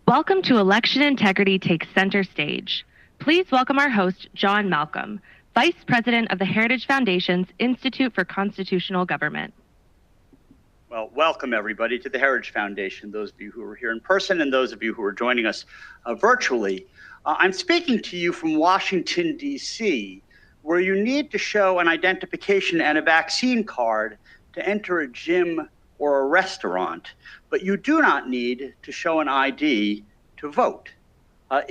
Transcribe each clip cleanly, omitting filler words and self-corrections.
Welcome to Election Integrity Takes Center Stage. Please welcome our host, John Malcolm, Vice President of the Heritage Foundation's Institute for Constitutional Government. Well, welcome everybody to the Heritage Foundation, those of you who are here in person and those of you who are joining us virtually. I'm speaking to you from Washington, D.C., where you need to show an identification and a vaccine card to enter a gym or a restaurant, but you do not need to show an ID to vote.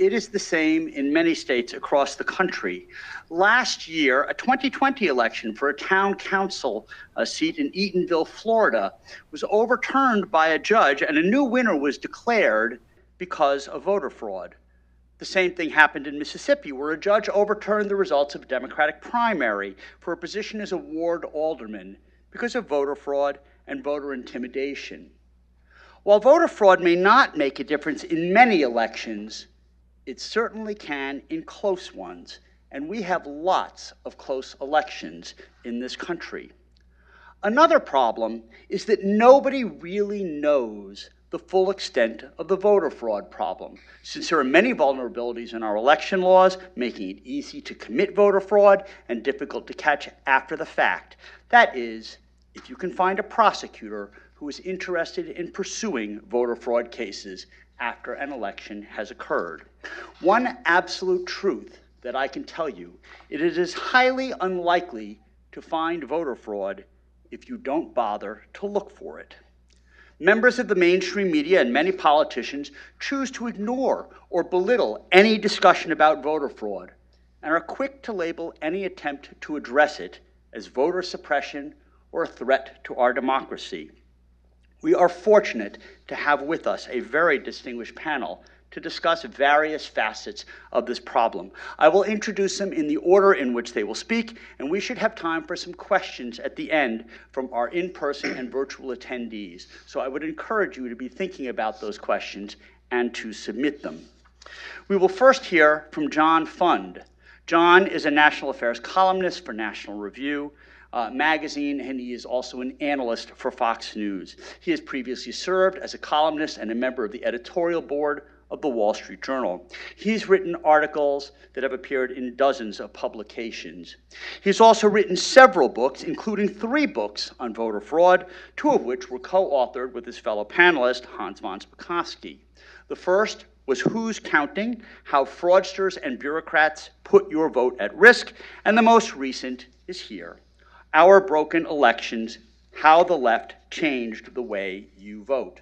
It is the same in many states across the country. Last year, a 2020 election for a town council seat in Eatonville, Florida, was overturned by a judge, and a new winner was declared because of voter fraud. The same thing happened in Mississippi, where a judge overturned the results of a Democratic primary for a position as a ward alderman because of voter fraud and voter intimidation. While voter fraud may not make a difference in many elections, it certainly can in close ones, and we have lots of close elections in this country. Another problem is that nobody really knows the full extent of the voter fraud problem, since there are many vulnerabilities in our election laws, making it easy to commit voter fraud and difficult to catch after the fact. That is, if you can find a prosecutor who is interested in pursuing voter fraud cases after an election has occurred. One absolute truth that I can tell you, it is highly unlikely to find voter fraud if you don't bother to look for it. Members of the mainstream media and many politicians choose to ignore or belittle any discussion about voter fraud and are quick to label any attempt to address it as voter suppression or a threat to our democracy. We are fortunate to have with us a very distinguished panel to discuss various facets of this problem. I will introduce them in the order in which they will speak, and we should have time for some questions at the end from our in-person and virtual attendees. So I would encourage you to be thinking about those questions and to submit them. We will first hear from John Fund. John is a national affairs columnist for National Review magazine, and he is also an analyst for Fox News. He has previously served as a columnist and a member of the editorial board of the Wall Street Journal. He's written articles that have appeared in dozens of publications. He's also written several books, including 3 books on voter fraud, 2 of which were co-authored with his fellow panelist, Hans von Spakovsky. The first was Who's Counting? How Fraudsters and Bureaucrats Put Your Vote at Risk, and the most recent is here. Our Broken Elections, How the Left Changed the Way You Vote.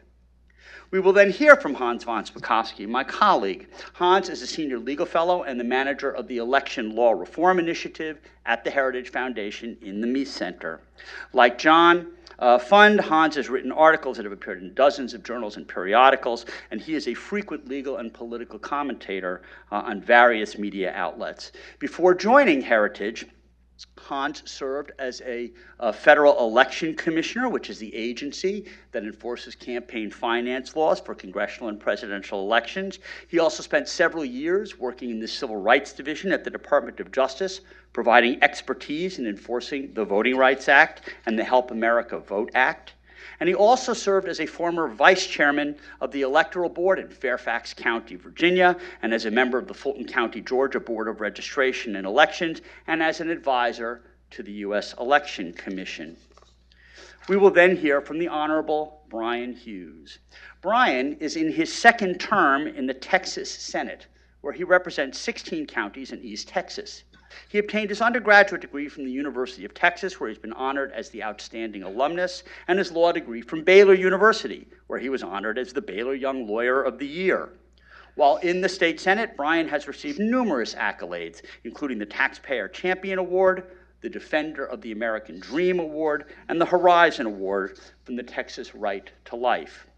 We will then hear from Hans von Spakovsky, my colleague. Hans is a senior legal fellow and the manager of the Election Law Reform Initiative at the Heritage Foundation in the Meese Center. Like John Fund, Hans has written articles that have appeared in dozens of journals and periodicals, and he is a frequent legal and political commentator on various media outlets. Before joining Heritage, Hans served as a federal election commissioner, which is the agency that enforces campaign finance laws for congressional and presidential elections. He also spent several years working in the Civil Rights Division at the Department of Justice, providing expertise in enforcing the Voting Rights Act and the Help America Vote Act. And he also served as a former vice chairman of the Electoral Board in Fairfax County, Virginia, and as a member of the Fulton County, Georgia Board of Registration and Elections, and as an advisor to the U.S. Election Commission. We will then hear from the Honorable Brian Hughes. Brian is in his second term in the Texas Senate, where he represents 16 counties in East Texas. He obtained his undergraduate degree from the University of Texas, where he's been honored as the outstanding alumnus, and his law degree from Baylor University, where he was honored as the Baylor Young Lawyer of the Year. While in the state Senate, Brian has received numerous accolades, including the Taxpayer Champion Award, the Defender of the American Dream Award, and the Horizon Award from the Texas Right to Life.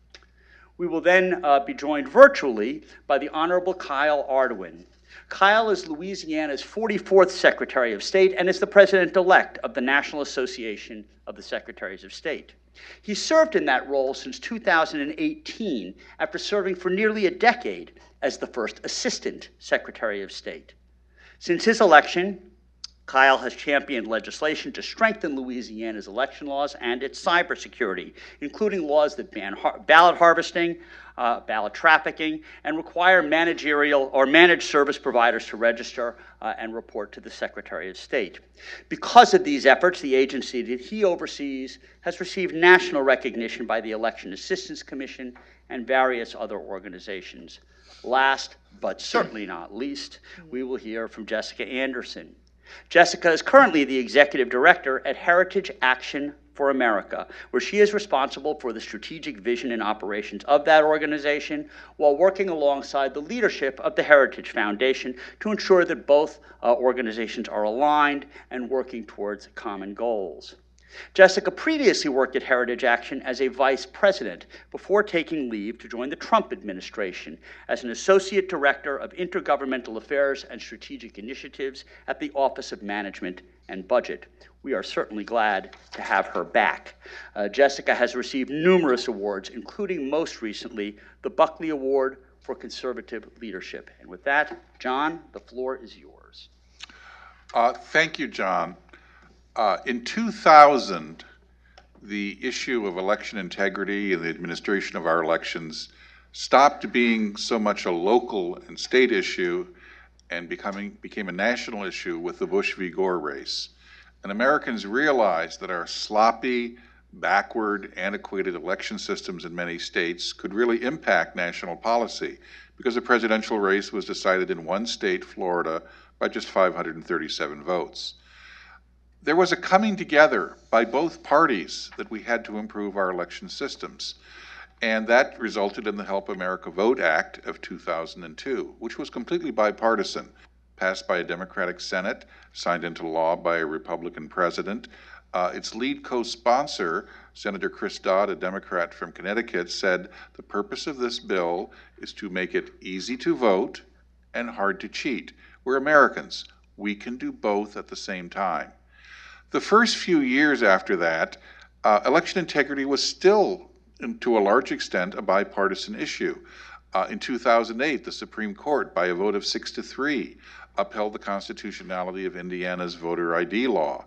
We will then be joined virtually by the Honorable Kyle Ardoin. Kyle is Louisiana's 44th Secretary of State and is the president-elect of the National Association of the Secretaries of State. He served in that role since 2018 after serving for nearly a decade as the first Assistant Secretary of State. Since his election, Kyle has championed legislation to strengthen Louisiana's election laws and its cybersecurity, including laws that ban ballot harvesting, ballot trafficking, and require managerial or managed service providers to register and report to the Secretary of State. Because of these efforts, the agency that he oversees has received national recognition by the Election Assistance Commission and various other organizations. Last, but certainly not least, we will hear from Jessica Anderson. Jessica is currently the Executive Director at Heritage Action for America, where she is responsible for the strategic vision and operations of that organization while working alongside the leadership of the Heritage Foundation to ensure that both organizations are aligned and working towards common goals. Jessica previously worked at Heritage Action as a vice president before taking leave to join the Trump administration as an associate director of intergovernmental affairs and strategic initiatives at the Office of Management and Budget. We are certainly glad to have her back. Jessica has received numerous awards, including most recently the Buckley Award for Conservative Leadership. And with that, John, the floor is yours. Thank you, John. In 2000, the issue of election integrity and the administration of our elections stopped being so much a local and state issue and became a national issue with the Bush v. Gore race. And Americans realized that our sloppy, backward, antiquated election systems in many states could really impact national policy because the presidential race was decided in one state, Florida, by just 537 votes. There was a coming together by both parties that we had to improve our election systems. And that resulted in the Help America Vote Act of 2002, which was completely bipartisan, passed by a Democratic Senate, signed into law by a Republican president. Its lead co-sponsor, Senator Chris Dodd, a Democrat from Connecticut, said the purpose of this bill is to make it easy to vote and hard to cheat. We're Americans. We can do both at the same time. The first few years after that, election integrity was still, to a large extent, a bipartisan issue. In 2008, the Supreme Court, by a vote of 6-3, upheld the constitutionality of Indiana's voter ID law.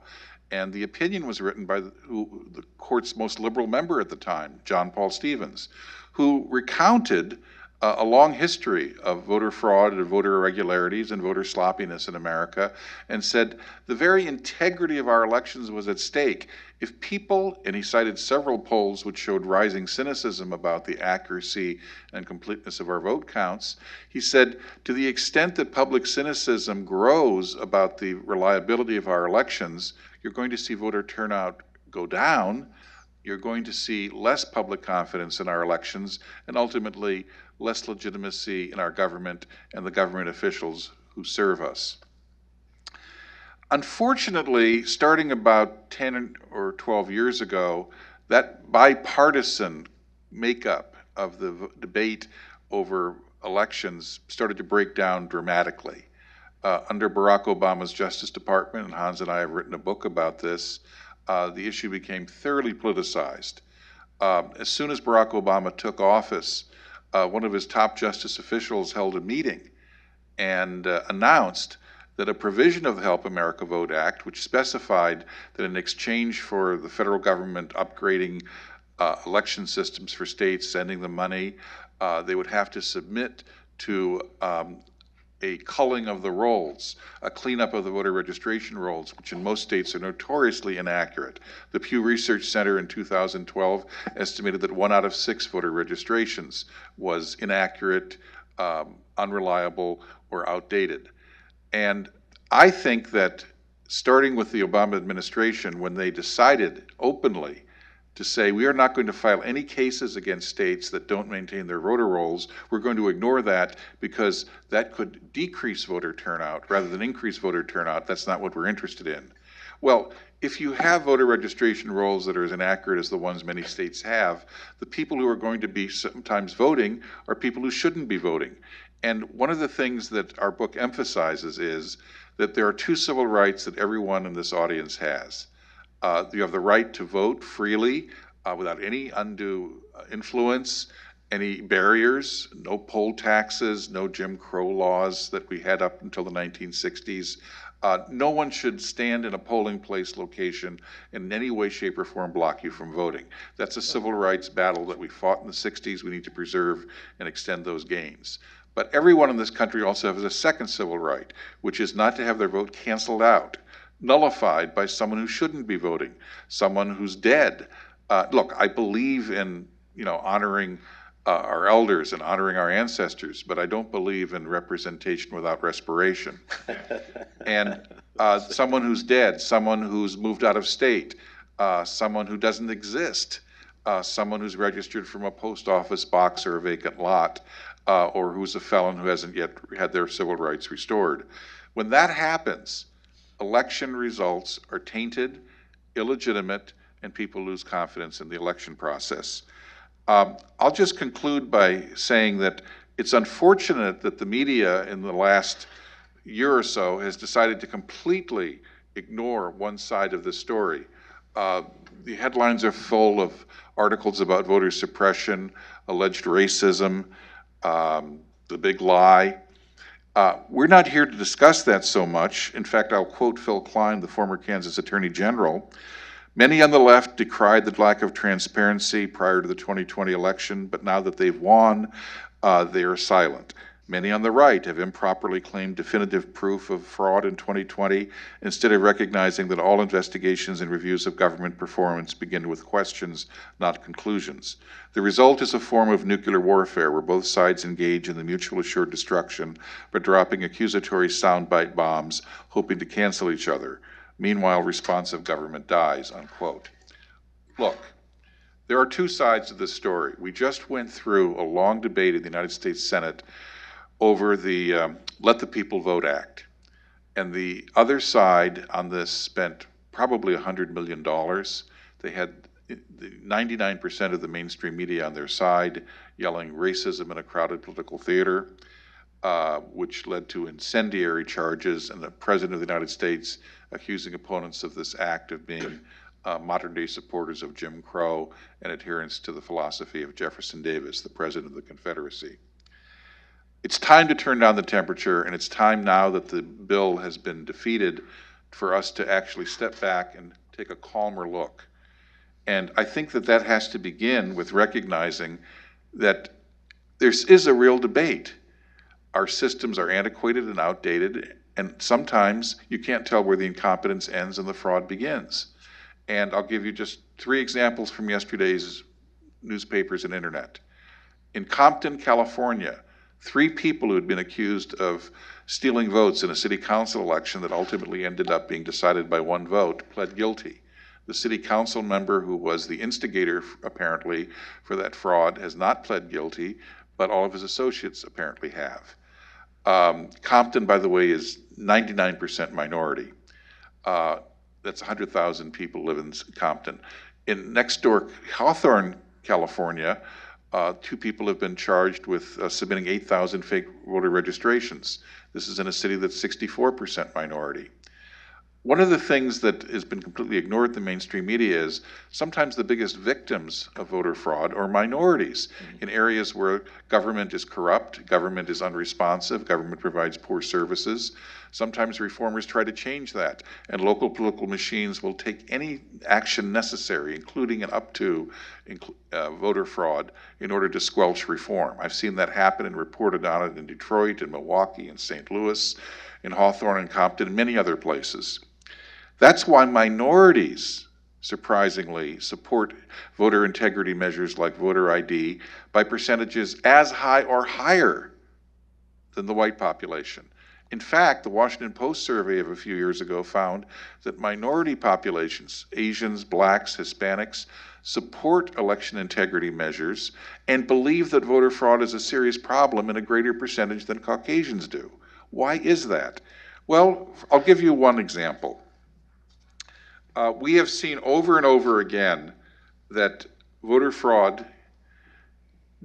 And the opinion was written by the court's most liberal member at the time, John Paul Stevens, who recounted a long history of voter fraud and voter irregularities and voter sloppiness in America, and said the very integrity of our elections was at stake. If people, and he cited several polls which showed rising cynicism about the accuracy and completeness of our vote counts, he said, to the extent that public cynicism grows about the reliability of our elections, you're going to see voter turnout go down, you're going to see less public confidence in our elections, and ultimately less legitimacy in our government and the government officials who serve us. Unfortunately, starting about 10 or 12 years ago, that bipartisan makeup of the debate over elections started to break down dramatically. Under Barack Obama's Justice Department, and Hans and I have written a book about this, the issue became thoroughly politicized. As soon as Barack Obama took office, one of his top justice officials held a meeting and announced that a provision of the Help America Vote Act, which specified that in exchange for the federal government upgrading election systems for states, sending them money, they would have to submit to a culling of the rolls, a cleanup of the voter registration rolls, which in most states are notoriously inaccurate. The Pew Research Center in 2012 estimated that 1 out of 6 voter registrations was inaccurate, unreliable, or outdated. And I think that starting with the Obama administration, when they decided openly to say we are not going to file any cases against states that don't maintain their voter rolls, we're going to ignore that because that could decrease voter turnout rather than increase voter turnout. That's not what we're interested in. Well, if you have voter registration rolls that are as inaccurate as the ones many states have, the people who are going to be sometimes voting are people who shouldn't be voting. And one of the things that our book emphasizes is that there are 2 civil rights that everyone in this audience has. You have the right to vote freely without any undue influence, any barriers, no poll taxes, no Jim Crow laws that we had up until the 1960s. No one should stand in a polling place location in any way, shape, or form block you from voting. That's a civil rights battle that we fought in the 60s. We need to preserve and extend those gains. But everyone in this country also has a second civil right, which is not to have their vote canceled out, nullified by someone who shouldn't be voting, someone who's dead. Look, I believe in honoring our elders and honoring our ancestors, but I don't believe in representation without respiration. And someone who's dead, someone who's moved out of state, someone who doesn't exist, someone who's registered from a post office box or a vacant lot, or who's a felon who hasn't yet had their civil rights restored. When that happens, election results are tainted, illegitimate, and people lose confidence in the election process. I'll just conclude by saying that it's unfortunate that the media in the last year or so has decided to completely ignore one side of the story. The headlines are full of articles about voter suppression, alleged racism, the big lie. We're not here to discuss that so much. In fact, I'll quote Phil Klein, the former Kansas Attorney General. Many on the left decried the lack of transparency prior to the 2020 election, but now that they've won, they are silent. Many on the right have improperly claimed definitive proof of fraud in 2020, instead of recognizing that all investigations and reviews of government performance begin with questions, not conclusions. The result is a form of nuclear warfare where both sides engage in the mutual assured destruction by dropping accusatory soundbite bombs, hoping to cancel each other. Meanwhile, responsive government dies, unquote. Look, there are two sides to this story. We just went through a long debate in the United States Senate over the Let the People Vote Act. And the other side on this spent probably $100 million. They had 99% of the mainstream media on their side, yelling racism in a crowded political theater, which led to incendiary charges, and the President of the United States accusing opponents of this act of being modern-day supporters of Jim Crow and adherents to the philosophy of Jefferson Davis, the President of the Confederacy. It's time to turn down the temperature, and it's time now that the bill has been defeated for us to actually step back and take a calmer look. And I think that that has to begin with recognizing that there is a real debate. Our systems are antiquated and outdated, and sometimes you can't tell where the incompetence ends and the fraud begins. And I'll give you just 3 examples from yesterday's newspapers and internet. In Compton, California, 3 people who had been accused of stealing votes in a city council election that ultimately ended up being decided by 1 vote pled guilty. The city council member who was the instigator, apparently, for that fraud has not pled guilty, but all of his associates apparently have. Compton, by the way, is 99% minority. That's 100,000 people live in Compton. In next door Hawthorne, California, 2 people have been charged with submitting 8,000 fake voter registrations. This is in a city that's 64% minority. One of the things that has been completely ignored in the mainstream media is sometimes the biggest victims of voter fraud are minorities in areas where government is corrupt, government is unresponsive, government provides poor services. Sometimes reformers try to change that, and local political machines will take any action necessary, including and up to voter fraud, in order to squelch reform. I've seen that happen and reported on it in Detroit, in Milwaukee, in St. Louis, in Hawthorne and Compton, and many other places. That's why minorities, surprisingly, support voter integrity measures like voter ID by percentages as high or higher than the white population. In fact, the Washington Post survey of a few years ago found that minority populations, Asians, blacks, Hispanics, support election integrity measures and believe that voter fraud is a serious problem in a greater percentage than Caucasians do. Why is that? Well, I'll give you one example. We have seen over and over again that voter fraud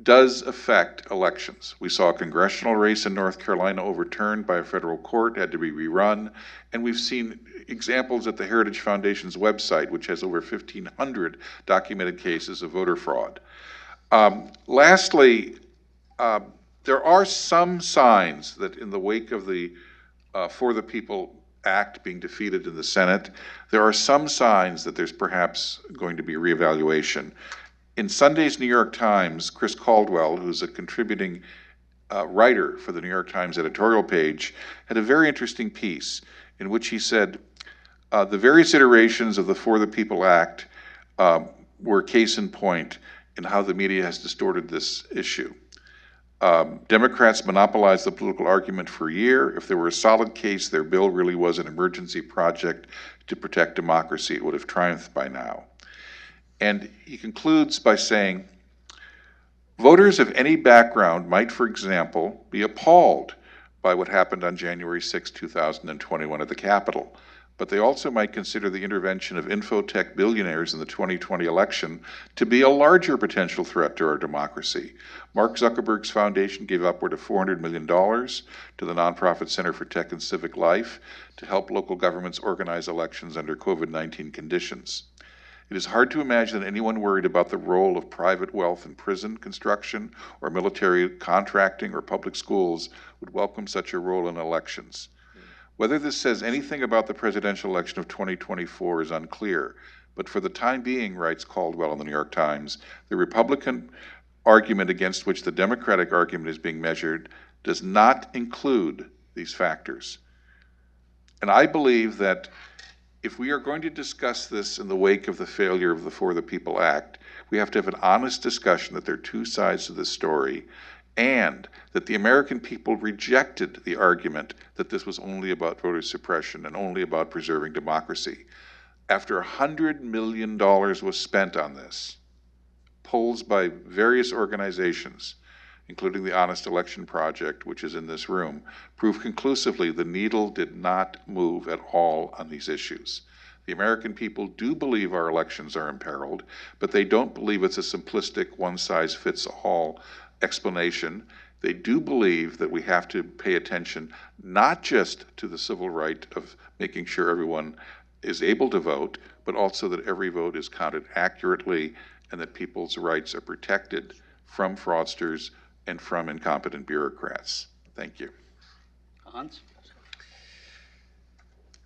does affect elections. We saw a congressional race in North Carolina overturned by a federal court, had to be rerun, and we've seen examples at the Heritage Foundation's website, which has over 1,500 documented cases of voter fraud. Lastly, there are some signs that in the wake of the For the People act being defeated in the Senate, there are some signs that there's perhaps going to be reevaluation. In Sunday's New York Times, Chris Caldwell, who's a contributing writer for the New York Times editorial page, had a very interesting piece in which he said the various iterations of the For the People Act were case in point in how the media has distorted this issue. Democrats monopolized the political argument for a year. If there were a solid case their bill really was an emergency project to protect democracy, it would have triumphed by now. And he concludes by saying, voters of any background might, for example, be appalled by what happened on January 6, 2021 at the Capitol, but they also might consider the intervention of infotech billionaires in the 2020 election to be a larger potential threat to our democracy. Mark Zuckerberg's foundation gave upward of $400 million to the nonprofit Center for Tech and Civic Life to help local governments organize elections under COVID-19 conditions. It is hard to imagine that anyone worried about the role of private wealth in prison construction or military contracting or public schools would welcome such a role in elections. Whether this says anything about the presidential election of 2024 is unclear, but for the time being, writes Caldwell in the New York Times, the Republican argument against which the Democratic argument is being measured does not include these factors. And I believe that if we are going to discuss this in the wake of the failure of the For the People Act, we have to have an honest discussion that there are two sides to this story, and that the American people rejected the argument that this was only about voter suppression and only about preserving democracy. After $100 million was spent on this, polls by various organizations, including the Honest Election Project, which is in this room, prove conclusively the needle did not move at all on these issues. The American people do believe our elections are imperiled, but they don't believe it's a simplistic one-size-fits-all explanation. They do believe that we have to pay attention not just to the civil right of making sure everyone is able to vote, but also that every vote is counted accurately and that people's rights are protected from fraudsters and from incompetent bureaucrats. Thank you. Hans?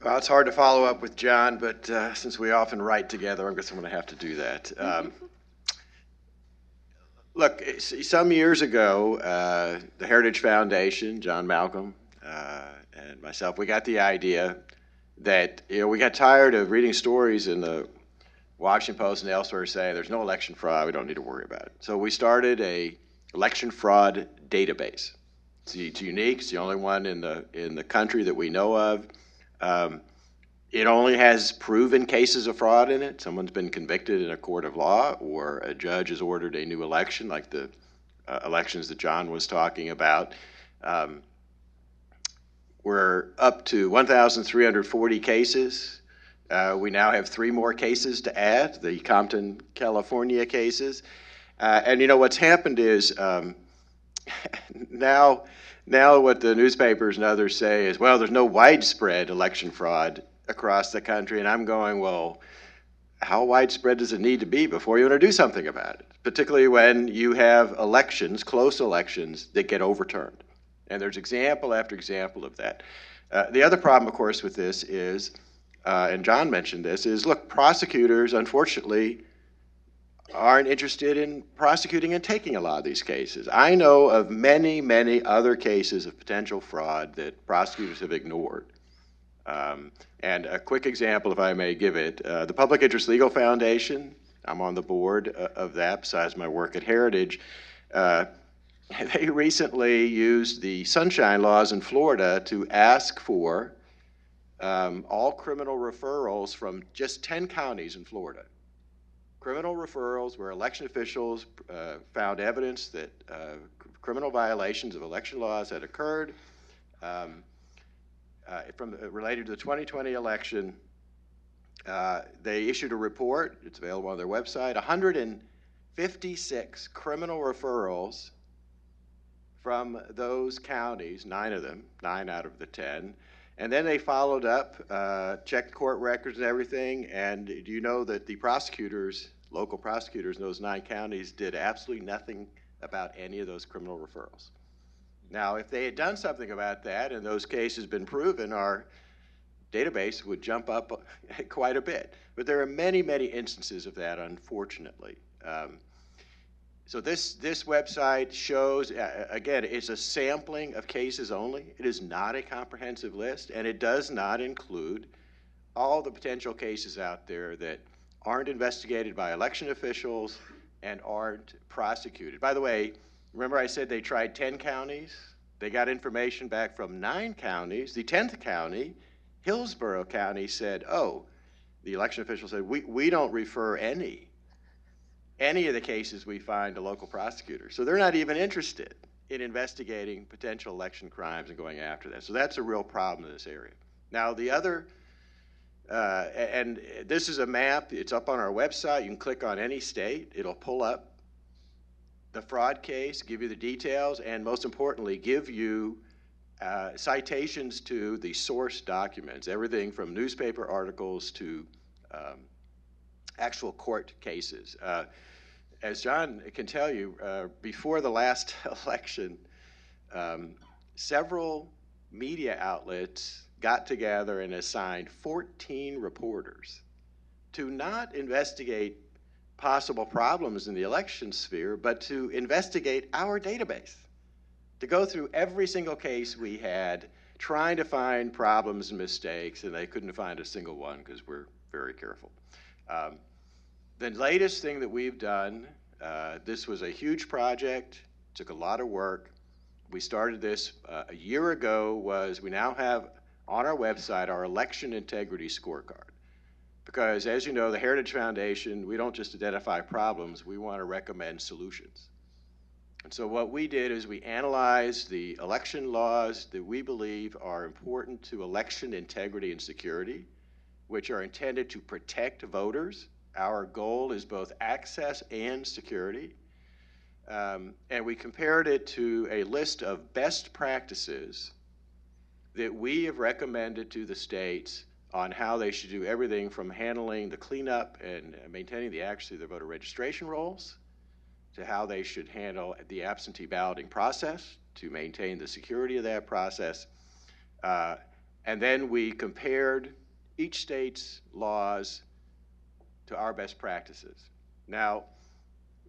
Well, it's hard to follow up with John, but since we often write together, I guess I'm going to have to do that. Look, some years ago, the Heritage Foundation, John Malcolm, and myself, we got the idea that, we got tired of reading stories in the Washington Post and elsewhere saying there's no election fraud, we don't need to worry about it. So we started a election fraud database. It's unique, it's the only one in the country that we know of. It only has proven cases of fraud in it. Someone's been convicted in a court of law, or a judge has ordered a new election, like the elections that John was talking about. We're up to 1,340 cases. We now have 3 more cases to add, the Compton, California cases. And what's happened is now what the newspapers and others say is, well, there's no widespread election fraud across the country. And I'm going, well, how widespread does it need to be before you want to do something about it? Particularly when you have elections, close elections, that get overturned. And there's example after example of that. The other problem, of course, with this is, and John mentioned this, is, look, prosecutors, unfortunately, aren't interested in prosecuting and taking a lot of these cases. I know of many, many other cases of potential fraud that prosecutors have ignored. And a quick example, if I may give it, the Public Interest Legal Foundation, I'm on the board of that besides my work at Heritage. They recently used the sunshine laws in Florida to ask for all criminal referrals from just 10 counties in Florida. Criminal referrals where election officials found evidence that criminal violations of election laws had occurred related to the 2020 election. They issued a report, it's available on their website, 156 criminal referrals from those counties, 9 of them, 9 out of the 10. And then they followed up, checked court records and everything, and do you know that the prosecutors, local prosecutors in those 9 counties, did absolutely nothing about any of those criminal referrals? Now, if they had done something about that and those cases been proven, our database would jump up quite a bit. But there are many, many instances of that, unfortunately. So this website shows, again, it's a sampling of cases only. It is not a comprehensive list, and it does not include all the potential cases out there that aren't investigated by election officials and aren't prosecuted. By the way, remember I said they tried 10 counties? They got information back from 9 counties. The 10th county, Hillsborough County, said, oh, the election official said, we don't refer any of the cases we find to local prosecutors. So they're not even interested in investigating potential election crimes and going after that. So that's a real problem in this area. Now the other, and this is a map, it's up on our website. You can click on any state. It'll pull up the fraud case, give you the details, and most importantly, give you citations to the source documents, everything from newspaper articles to actual court cases. As John can tell you, before the last election, several media outlets got together and assigned 14 reporters to not investigate possible problems in the election sphere, but to investigate our database, to go through every single case we had, trying to find problems and mistakes, and they couldn't find a single one because we're very careful. The latest thing that we've done, this was a huge project, took a lot of work. We started this a year ago, was we now have on our website our Election Integrity Scorecard. Because as you know, the Heritage Foundation, we don't just identify problems, we want to recommend solutions. And so what we did is we analyzed the election laws that we believe are important to election integrity and security, which are intended to protect voters. Our goal is both access and security. And we compared it to a list of best practices that we have recommended to the states on how they should do everything from handling the cleanup and maintaining the accuracy of their voter registration rolls, to how they should handle the absentee balloting process to maintain the security of that process. And then we compared each state's laws to our best practices. Now,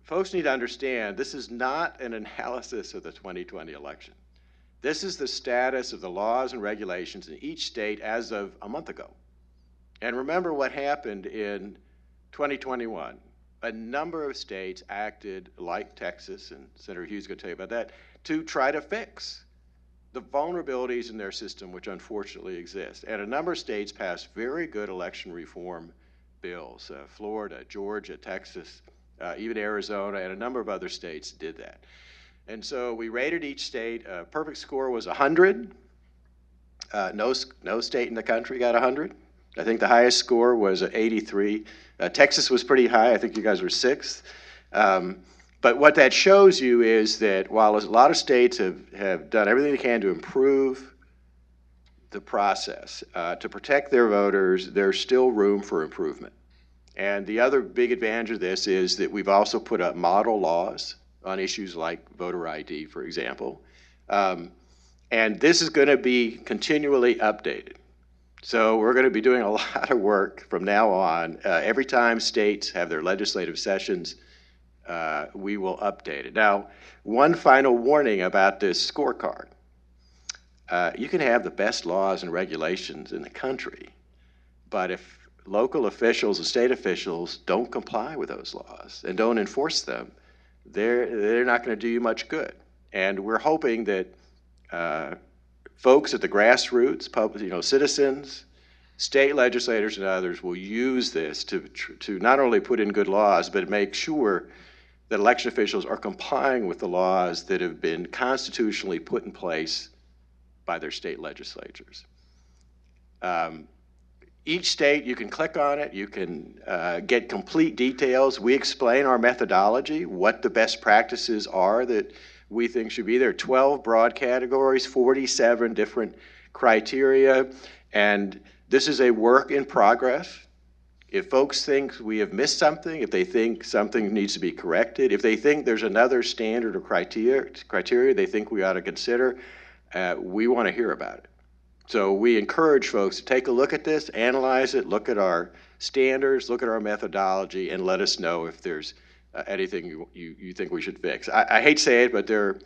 folks need to understand this is not an analysis of the 2020 election. This is the status of the laws and regulations in each state as of a month ago. And remember what happened in 2021. A number of states acted like Texas, and Senator Hughes is going to tell you about that, to try to fix the vulnerabilities in their system, which unfortunately exist. And a number of states passed very good election reform bills. Florida, Georgia, Texas, even Arizona, and a number of other states did that. And so we rated each state. Perfect score was 100. No state in the country got 100. I think the highest score was 83. Texas was pretty high. I think you guys were 6th. But what that shows you is that while a lot of states have done everything they can to improve the process, to protect their voters, there's still room for improvement. And the other big advantage of this is that we've also put up model laws on issues like voter ID, for example. And this is going to be continually updated. So we're going to be doing a lot of work from now on. Every time states have their legislative sessions, we will update it. Now, one final warning about this scorecard. You can have the best laws and regulations in the country, but if local officials and state officials don't comply with those laws and don't enforce them, they're not going to do you much good. And we're hoping that folks at the grassroots, public, citizens, state legislators, and others will use this to not only put in good laws, but make sure that election officials are complying with the laws that have been constitutionally put in place by their state legislatures. Each state, you can click on it, you can get complete details. We explain our methodology, what the best practices are that we think should be there. 12 broad categories, 47 different criteria, and this is a work in progress. If folks think we have missed something, if they think something needs to be corrected, if they think there's another standard or criteria they think we ought to consider, we want to hear about it. So we encourage folks to take a look at this, analyze it, look at our standards, look at our methodology, and let us know if there's anything you think we should fix. I hate to say it, but there are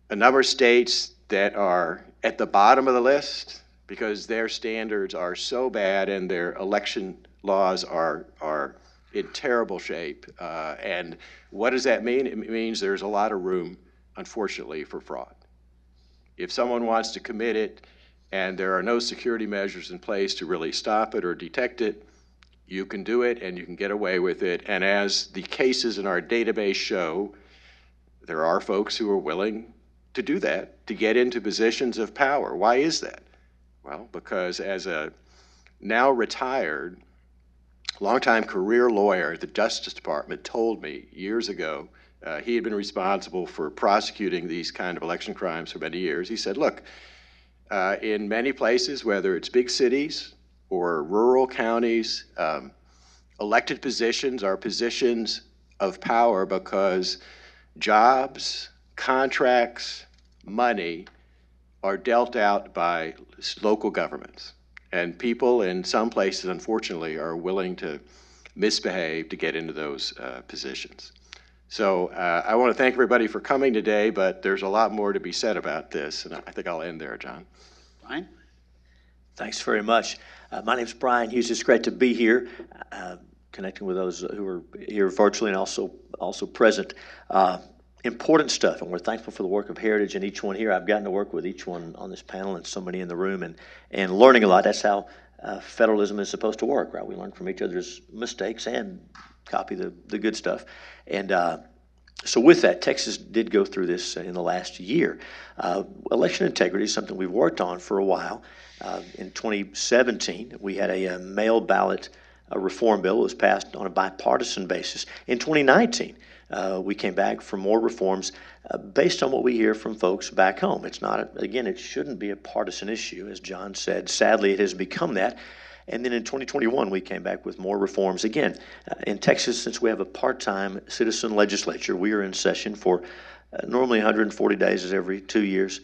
a number of states that are at the bottom of the list because their standards are so bad and their election laws are in terrible shape. And what does that mean? It means there's a lot of room, unfortunately, for fraud. If someone wants to commit it and there are no security measures in place to really stop it or detect it, you can do it and you can get away with it. And as the cases in our database show, there are folks who are willing to do that, to get into positions of power. Why is that? Well, because as a now retired, longtime career lawyer at the Justice Department told me years ago, he had been responsible for prosecuting these kind of election crimes for many years. He said, look, in many places, whether it's big cities or rural counties, elected positions are positions of power because jobs, contracts, money are dealt out by local governments. And people in some places, unfortunately, are willing to misbehave to get into those positions. So I want to thank everybody for coming today, but there's a lot more to be said about this, and I think I'll end there, John. Brian? Thanks very much. My name's Brian Hughes. It's great to be here, connecting with those who are here virtually and also present. Important stuff, and we're thankful for the work of Heritage and each one here. I've gotten to work with each one on this panel and so many in the room and learning a lot. That's how federalism is supposed to work, right? We learn from each other's mistakes and copy the good stuff. And so with that, Texas did go through this in the last year. Election integrity is something we've worked on for a while. In 2017, we had a mail ballot reform bill that was passed on a bipartisan basis. In 2019, we came back for more reforms based on what we hear from folks back home. It's not, again, it shouldn't be a partisan issue, as John said. Sadly, it has become that. And then in 2021, we came back with more reforms. Again, in Texas, since we have a part-time citizen legislature, we are in session for normally 140 days is every 2 years.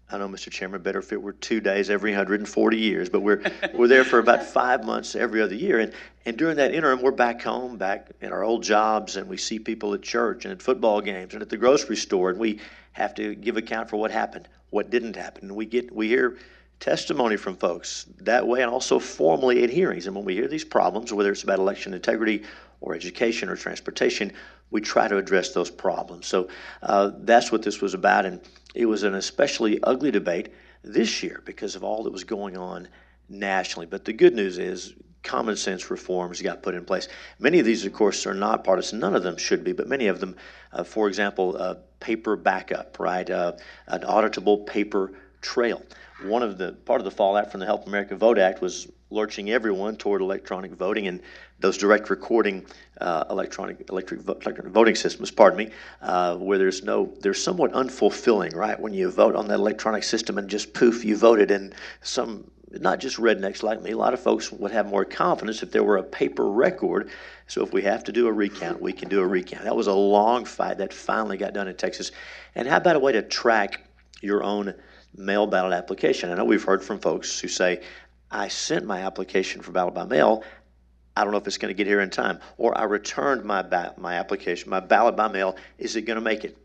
I know, Mr. Chairman, better if it were 2 days every 140 years, but we're there for about 5 months every other year. And during that interim, we're back home, back in our old jobs, and we see people at church and at football games and at the grocery store, and we have to give account for what happened, what didn't happen. And we hear testimony from folks that way, and also formally at hearings. And when we hear these problems, whether it's about election integrity or education or transportation, we try to address those problems. So that's what this was about, and it was an especially ugly debate this year because of all that was going on nationally. But the good news is common sense reforms got put in place. Many of these, of course, are not partisan. None of them should be, but many of them, for example, paper backup, right? An auditable paper trail. Part of the fallout from the Help America Vote Act was lurching everyone toward electronic voting, and those direct recording electric voting systems, where they're somewhat unfulfilling, right? When you vote on that electronic system and just poof, you voted, and not just rednecks like me, a lot of folks would have more confidence if there were a paper record. So if we have to do a recount, we can do a recount. That was a long fight that finally got done in Texas. And how about a way to track your own mail ballot application? I know we've heard from folks who say, I sent my application for ballot by mail. I don't know if it's going to get here in time. Or I returned my application, my ballot by mail. Is it going to make it?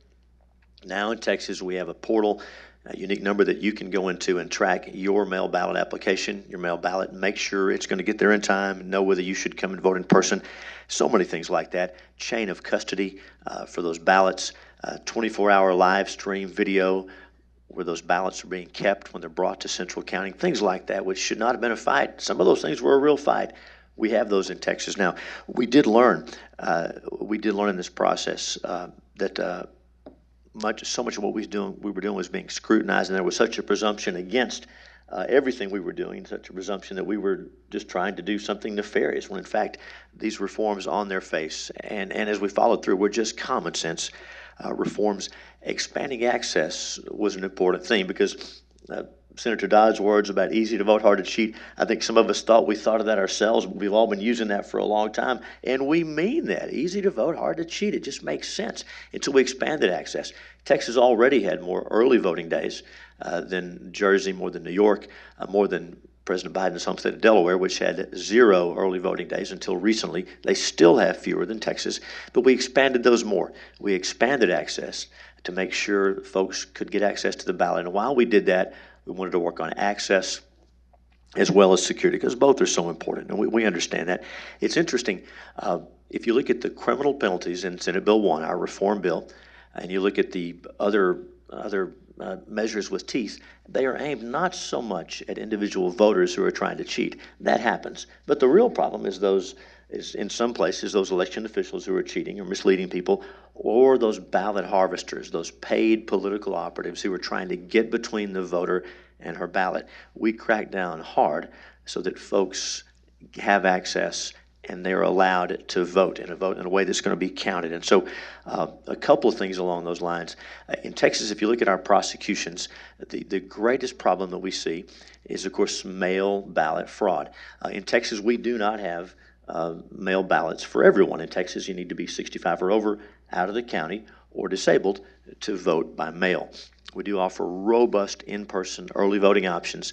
Now in Texas, we have a portal, a unique number that you can go into and track your mail ballot application, your mail ballot, make sure it's going to get there in time, know whether you should come and vote in person. So many things like that. Chain of custody for those ballots, 24-hour live stream video where those ballots are being kept when they're brought to central counting, things like that, which should not have been a fight. Some of those things were a real fight. We have those in Texas now. We did learn in this process that so much of what we were doing was being scrutinized, and there was such a presumption against everything we were doing, such a presumption that we were just trying to do something nefarious, when in fact these reforms on their face, and as we followed through, were just common sense reforms. Expanding access was an important thing because Senator Dodd's words about easy to vote, hard to cheat. I think some of us thought we thought of that ourselves. We've all been using that for a long time, and we mean that. Easy to vote, hard to cheat. It just makes sense until we expanded access. Texas already had more early voting days than Jersey, more than New York, more than President Biden's home state of Delaware, which had 0 early voting days until recently. They still have fewer than Texas, but we expanded those more. We expanded access to make sure folks could get access to the ballot. And while we did that, we wanted to work on access as well as security, because both are so important, and we understand that. It's interesting, if you look at the criminal penalties in Senate Bill 1, our reform bill, and you look at the other measures with teeth, they are aimed not so much at individual voters who are trying to cheat. That happens. But the real problem is in some places, those election officials who are cheating or misleading people, or those ballot harvesters, those paid political operatives who are trying to get between the voter and her ballot. We crack down hard so that folks have access and they're allowed to vote in a way that's going to be counted. And so a couple of things along those lines. In Texas, if you look at our prosecutions, the greatest problem that we see is, of course, mail ballot fraud. In Texas, we do not have mail ballots for everyone. In Texas, you need to be 65 or over, out of the county, or disabled to vote by mail. We do offer robust in-person early voting options,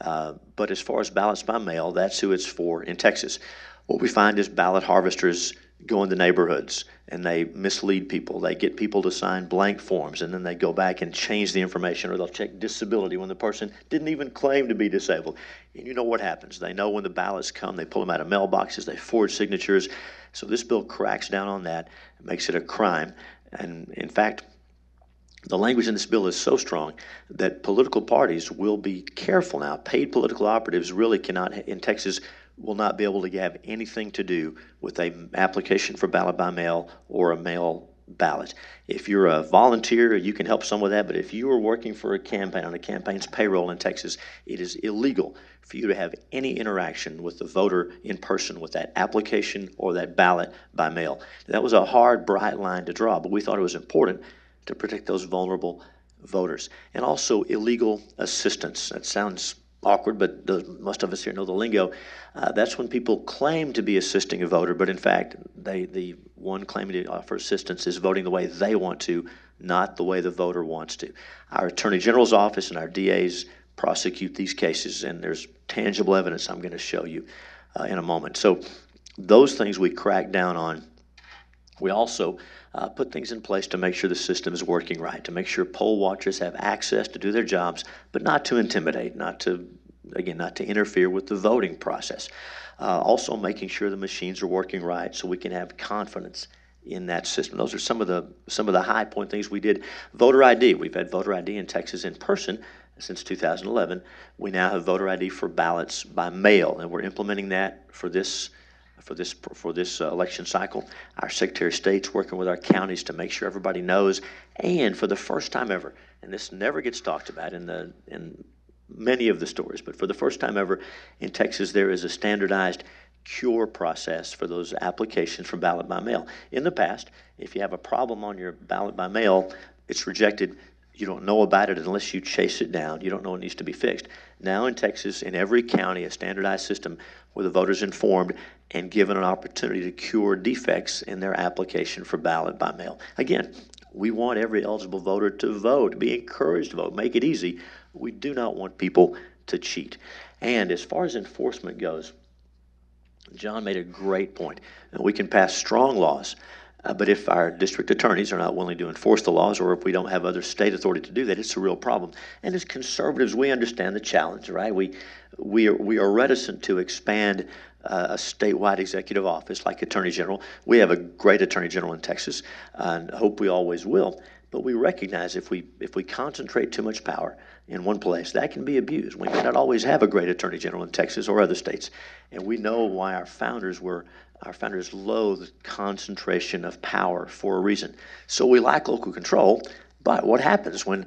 but as far as ballots by mail, that's who it's for in Texas. What we find is ballot harvesters go into neighborhoods and they mislead people. They get people to sign blank forms, and then they go back and change the information, or they'll check disability when the person didn't even claim to be disabled. And you know what happens. They know when the ballots come, they pull them out of mailboxes, they forge signatures. So this bill cracks down on that, makes it a crime. And in fact, the language in this bill is so strong that political parties will be careful now. Paid political operatives really cannot, in Texas, will not be able to have anything to do with an application for ballot by mail or a mail ballot. If you're a volunteer, you can help some with that, but if you are working for a campaign on a campaign's payroll in Texas, it is illegal for you to have any interaction with the voter in person with that application or that ballot by mail. That was a hard, bright line to draw, but we thought it was important to protect those vulnerable voters. And also illegal assistance. That sounds awkward, but most of us here know the lingo. That's when people claim to be assisting a voter, but in fact, the one claiming to offer assistance is voting the way they want to, not the way the voter wants to. Our Attorney General's office and our DAs prosecute these cases, and there's tangible evidence I'm going to show you in a moment. So those things we crack down on. We also put things in place to make sure the system is working right, to make sure poll watchers have access to do their jobs, but not to intimidate, not to interfere with the voting process. Also making sure the machines are working right so we can have confidence in that system. Those are some of the high point things we did. Voter ID. We've had voter ID in Texas in person since 2011. We now have voter ID for ballots by mail, and we're implementing that for this election cycle. Our Secretary of State's working with our counties to make sure everybody knows. And for the first time ever, and this never gets talked about in many of the stories, but for the first time ever in Texas, there is a standardized cure process for those applications for ballot by mail. In the past, if you have a problem on your ballot by mail, it's rejected. You don't know about it unless you chase it down. You don't know it needs to be fixed. Now in Texas, in every county, a standardized system where the voter's informed and given an opportunity to cure defects in their application for ballot by mail. Again, we want every eligible voter to vote, be encouraged to vote, make it easy. We do not want people to cheat. And as far as enforcement goes, John made a great point. We can pass strong laws, but if our district attorneys are not willing to enforce the laws, or if we don't have other state authority to do that, it's a real problem. And as conservatives, we understand the challenge, right? We are reticent to expand a statewide executive office like Attorney General. We have a great Attorney General in Texas, and hope we always will. But we recognize if we concentrate too much power in one place, that can be abused. We may not always have a great Attorney General in Texas or other states, and we know why our founders loathed concentration of power for a reason. So we lack local control. But what happens when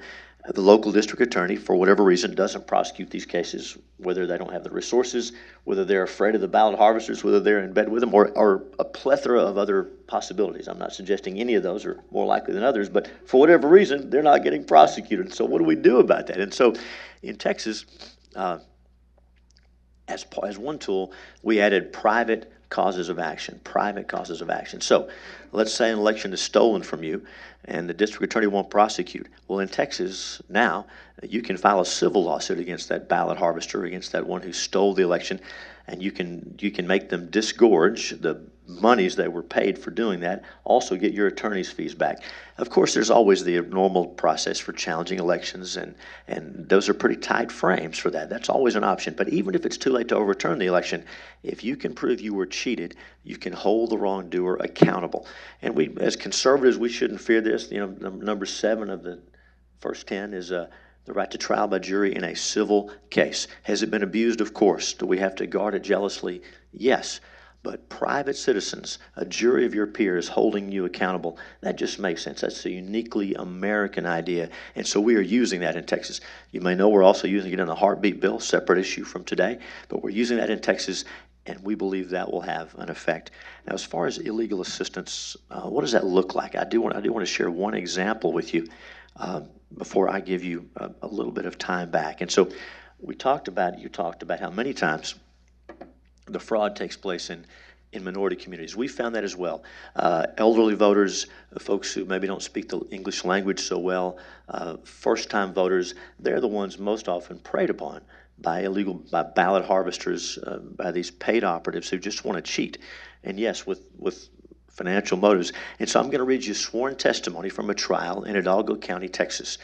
The local district attorney, for whatever reason, doesn't prosecute these cases, whether they don't have the resources, whether they're afraid of the ballot harvesters, whether they're in bed with them, or a plethora of other possibilities. I'm not suggesting any of those are more likely than others, but for whatever reason, they're not getting prosecuted. So what do we do about that? And so in Texas, as one tool, we added private causes of action, private causes of action. So let's say an election is stolen from you and the district attorney won't prosecute. Well, in Texas now, you can file a civil lawsuit against that ballot harvester, against that one who stole the election, and you can make them disgorge the monies they were paid for doing that, also get your attorney's fees back. Of course, there's always the normal process for challenging elections, and those are pretty tight frames for that. That's always an option. But even if it's too late to overturn the election, if you can prove you were cheated, you can hold the wrongdoer accountable. And we, as conservatives, we shouldn't fear this. You know, number 7 of the first 10 is the right to trial by jury in a civil case. Has it been abused? Of course. Do we have to guard it jealously? Yes. But private citizens, a jury of your peers holding you accountable, that just makes sense. That's a uniquely American idea. And so we are using that in Texas. You may know we're also using it in the heartbeat bill, separate issue from today, but we're using that in Texas, and we believe that will have an effect. Now, as far as illegal assistance, what does that look like? I do want to share one example with you before I give you a little bit of time back. And so you talked about how many times the fraud takes place in minority communities. We found that as well. Elderly voters, folks who maybe don't speak the English language so well, first-time voters, they're the ones most often preyed upon by ballot harvesters, by these paid operatives who just want to cheat. And yes, with financial motives. And so I'm going to read you sworn testimony from a trial in Hidalgo County, Texas.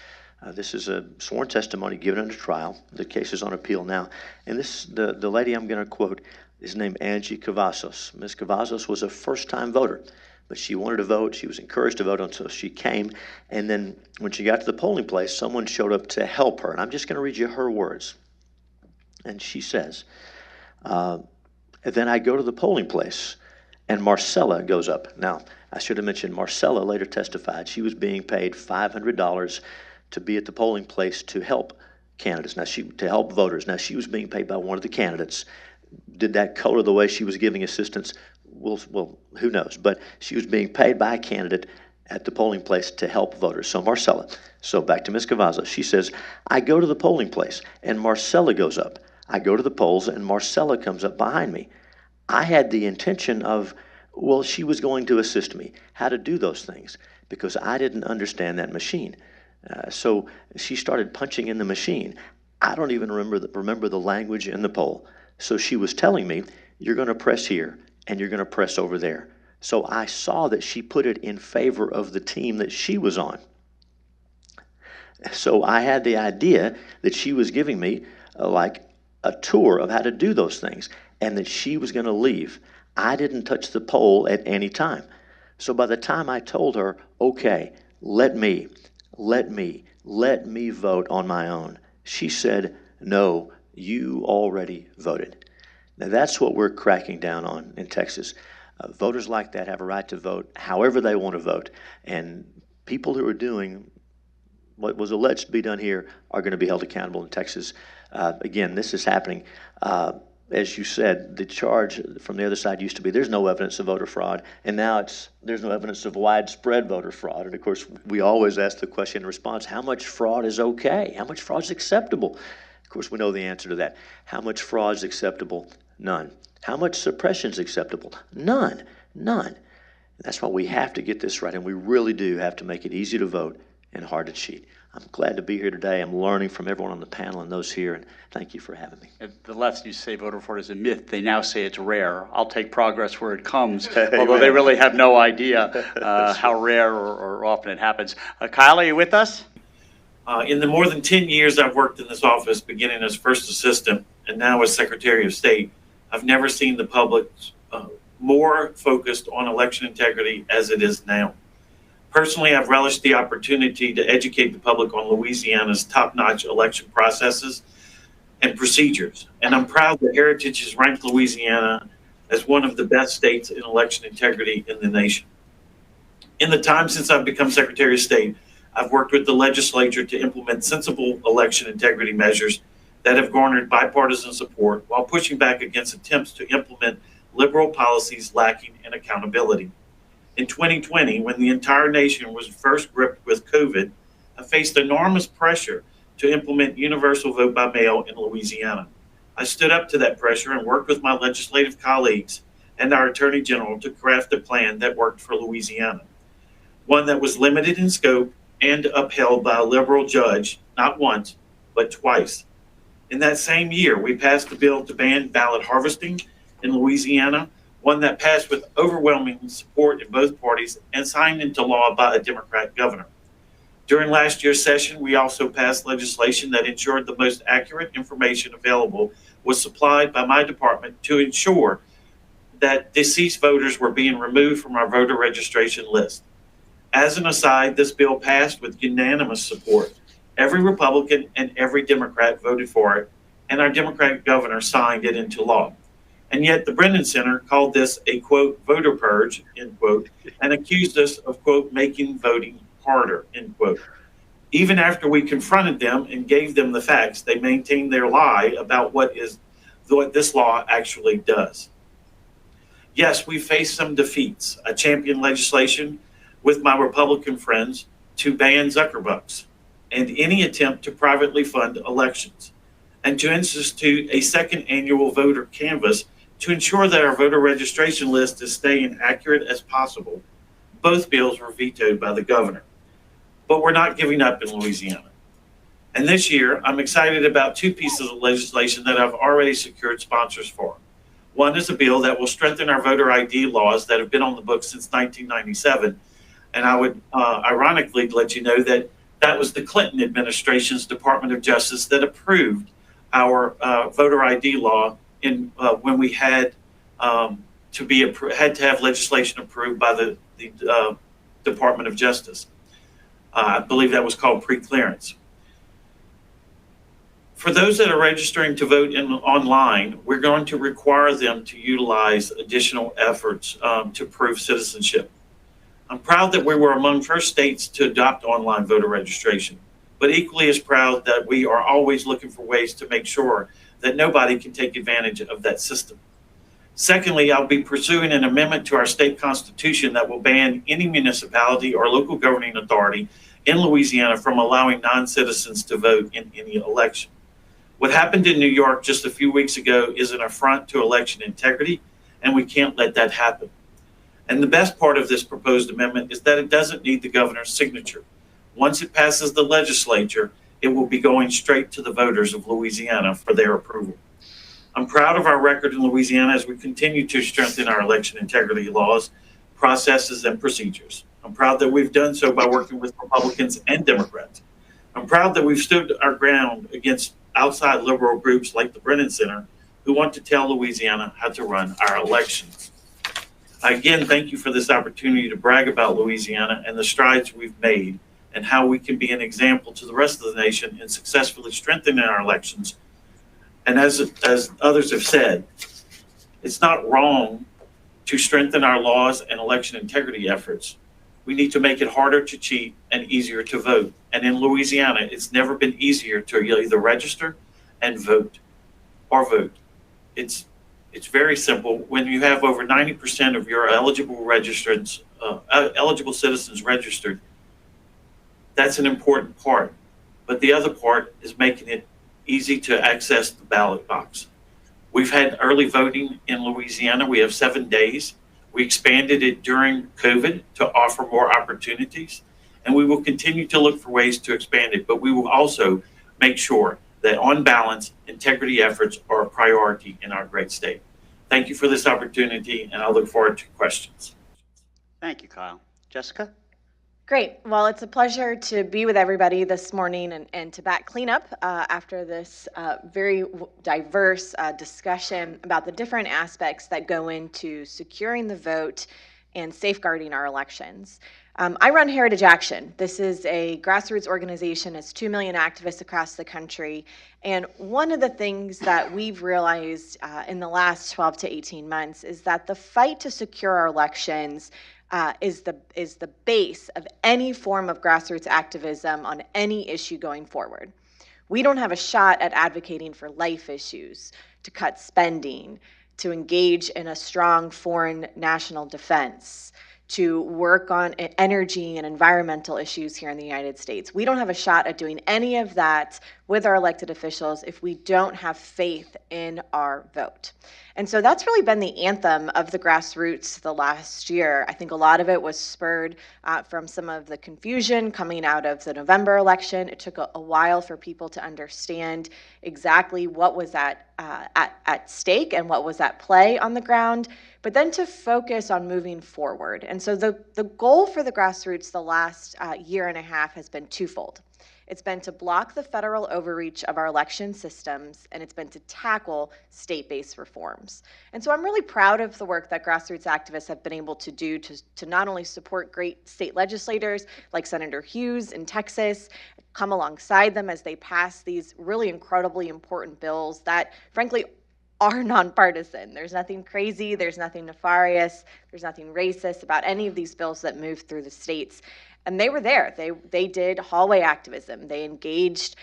This is a sworn testimony given under trial. The case is on appeal now. And the lady I'm going to quote is named Angie Cavazos. Ms. Cavazos was a first-time voter, but she wanted to vote. She was encouraged to vote until she came. And then when she got to the polling place, someone showed up to help her. And I'm just going to read you her words. And she says, then I go to the polling place, and Marcella goes up. Now, I should have mentioned Marcella later testified she was being paid $500 to be at the polling place to help candidates. To help voters. Now, she was being paid by one of the candidates. Did that color the way she was giving assistance? Well, who knows? But she was being paid by a candidate at the polling place to help voters. So Marcella. So back to Ms. Cavazos. She says, I go to the polling place, and Marcella goes up. I go to the polls, and Marcella comes up behind me. I had the intention of, she was going to assist me how to do those things because I didn't understand that machine. So she started punching in the machine. I don't even remember the language in the poll. So she was telling me, you're going to press here and you're going to press over there. So I saw that she put it in favor of the team that she was on. So I had the idea that she was giving me like a tour of how to do those things and that she was going to leave. I didn't touch the poll at any time. So by the time I told her, okay, let me vote on my own, she said, no, you already voted. Now that's what we're cracking down on in Texas. Voters like that have a right to vote however they want to vote. And people who are doing what was alleged to be done here are going to be held accountable in Texas. Again, this is happening. As you said, the charge from the other side used to be there's no evidence of voter fraud, and now there's no evidence of widespread voter fraud. And of course, we always ask the question in response, how much fraud is okay? How much fraud is acceptable? Of course, we know the answer to that. How much fraud is acceptable? None. How much suppression is acceptable? None. And that's why we have to get this right, and we really do have to make it easy to vote and hard to cheat. I'm glad to be here today. I'm learning from everyone on the panel and those here, and thank you for having me. If the left used to say voter fraud is a myth. They now say it's rare. I'll take progress where it comes, although they really have no idea how rare or often it happens. Kyle, are you with us? In the more than 10 years I've worked in this office, beginning as first assistant and now as Secretary of State, I've never seen the public more focused on election integrity as it is now. Personally, I've relished the opportunity to educate the public on Louisiana's top-notch election processes and procedures. And I'm proud that Heritage has ranked Louisiana as one of the best states in election integrity in the nation. In the time since I've become Secretary of State, I've worked with the legislature to implement sensible election integrity measures that have garnered bipartisan support while pushing back against attempts to implement liberal policies lacking in accountability. In 2020, when the entire nation was first gripped with COVID, I faced enormous pressure to implement universal vote by mail in Louisiana. I stood up to that pressure and worked with my legislative colleagues and our Attorney General to craft a plan that worked for Louisiana, one that was limited in scope and upheld by a liberal judge, not once, but twice. In that same year, we passed a bill to ban ballot harvesting in Louisiana, one that passed with overwhelming support in both parties and signed into law by a Democrat governor. During last year's session, we also passed legislation that ensured the most accurate information available was supplied by my department to ensure that deceased voters were being removed from our voter registration list. As an aside, this bill passed with unanimous support. Every Republican and every Democrat voted for it, and our Democratic governor signed it into law. And yet the Brennan Center called this a, quote, voter purge, end quote, and accused us of, quote, making voting harder, end quote. Even after we confronted them and gave them the facts, they maintained their lie about what this law actually does. Yes, we faced some defeats. I championed legislation with my Republican friends to ban Zuckerbucks and any attempt to privately fund elections, and to institute a second annual voter canvass to ensure that our voter registration list is staying accurate as possible. Both bills were vetoed by the governor. But we're not giving up in Louisiana. And this year, I'm excited about two pieces of legislation that I've already secured sponsors for. One is a bill that will strengthen our voter ID laws that have been on the books since 1997. And I would ironically let you know that that was the Clinton administration's Department of Justice that approved our voter ID law in when we had to have legislation approved by the Department of Justice. I believe that was called pre-clearance. For those that are registering to vote online, we're going to require them to utilize additional efforts to prove citizenship. I'm proud that we were among first states to adopt online voter registration, but equally as proud that we are always looking for ways to make sure that nobody can take advantage of that system. Secondly, I'll be pursuing an amendment to our state constitution that will ban any municipality or local governing authority in Louisiana from allowing non-citizens to vote in any election. What happened in New York just a few weeks ago is an affront to election integrity, and we can't let that happen. And the best part of this proposed amendment is that it doesn't need the governor's signature. Once it passes the legislature, it will be going straight to the voters of Louisiana for their approval. I'm proud of our record in Louisiana as we continue to strengthen our election integrity laws, processes, and procedures. I'm proud that we've done so by working with Republicans and Democrats. I'm proud that we've stood our ground against outside liberal groups like the Brennan Center who want to tell Louisiana how to run our elections. I again thank you for this opportunity to brag about Louisiana and the strides we've made and how we can be an example to the rest of the nation in successfully strengthening our elections. And as others have said, it's not wrong to strengthen our laws and election integrity efforts. We need to make it harder to cheat and easier to vote. And in Louisiana, it's never been easier to either register and vote or vote. It's very simple. When you have over 90% of your eligible citizens registered, that's an important part. But the other part is making it easy to access the ballot box. We've had early voting in Louisiana. We have 7 days. We expanded it during COVID to offer more opportunities, and we will continue to look for ways to expand it, but we will also make sure that on balance, integrity efforts are a priority in our great state. Thank you for this opportunity, and I look forward to questions. Thank you, Kyle. Jessica? Great. Well, it's a pleasure to be with everybody this morning and to back cleanup after this very diverse discussion about the different aspects that go into securing the vote and safeguarding our elections. I run Heritage Action. This is a grassroots organization. It's 2 million activists across the country. And one of the things that we've realized in the last 12 to 18 months is that the fight to secure our elections is the base of any form of grassroots activism on any issue going forward. We don't have a shot at advocating for life issues, to cut spending, to engage in a strong foreign national defense, to work on energy and environmental issues here in the United States. We don't have a shot at doing any of that with our elected officials if we don't have faith in our vote. And so that's really been the anthem of the grassroots the last year. I think a lot of it was spurred from some of the confusion coming out of the November election. It took a while for people to understand exactly what was at stake and what was at play on the ground, but then to focus on moving forward. And so the goal for the grassroots the last year and a half has been twofold. It's been to block the federal overreach of our election systems, and it's been to tackle state-based reforms. And so I'm really proud of the work that grassroots activists have been able to do to not only support great state legislators like Senator Hughes in Texas, come alongside them as they pass these really incredibly important bills that, frankly, are nonpartisan. There's nothing crazy, there's nothing nefarious, there's nothing racist about any of these bills that move through the states. And they were there. They did hallway activism. They engaged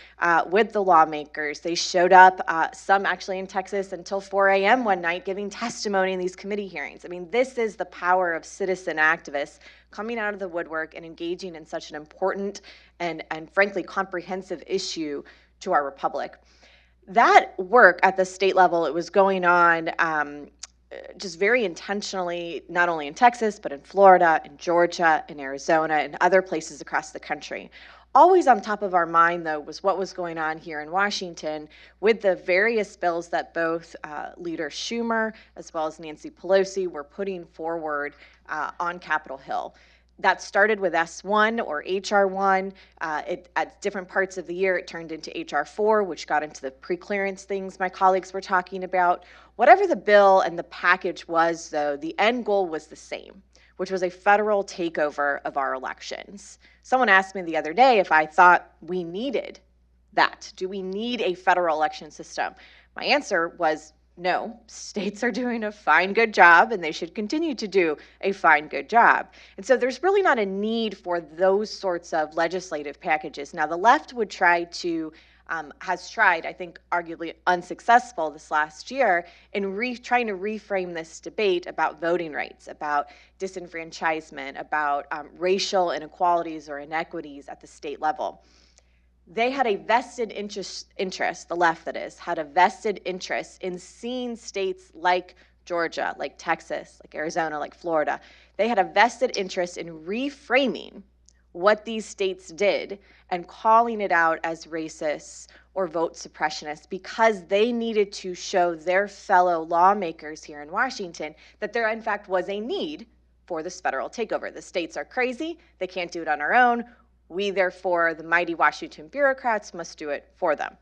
with the lawmakers. They showed up, some actually in Texas, until 4 a.m. one night giving testimony in these committee hearings. I mean, this is the power of citizen activists coming out of the woodwork and engaging in such an important and frankly comprehensive issue to our republic. That work at the state level, it was going on just very intentionally, not only in Texas, but in Florida, in Georgia, in Arizona, and other places across the country. Always on top of our mind, though, was what was going on here in Washington with the various bills that both Leader Schumer as well as Nancy Pelosi were putting forward on Capitol Hill. That started with S1 or HR1. At different parts of the year, it turned into HR4, which got into the pre-clearance things my colleagues were talking about. Whatever the bill and the package was, though, the end goal was the same, which was a federal takeover of our elections. Someone asked me the other day if I thought we needed that. Do we need a federal election system? My answer was no. States are doing a fine, good job, and they should continue to do a fine, good job. And so there's really not a need for those sorts of legislative packages. Now, the left would try to has tried, I think, arguably unsuccessful this last year in trying to reframe this debate about voting rights, about disenfranchisement, about racial inequalities or inequities at the state level. They had a vested interest, the left that is, had a vested interest in seeing states like Georgia, like Texas, like Arizona, like Florida. They had a vested interest in reframing what these states did and calling it out as racist or vote suppressionist because they needed to show their fellow lawmakers here in Washington that there, in fact, was a need for this federal takeover. The states are crazy. They can't do it on our own. We, therefore, the mighty Washington bureaucrats, must do it for them.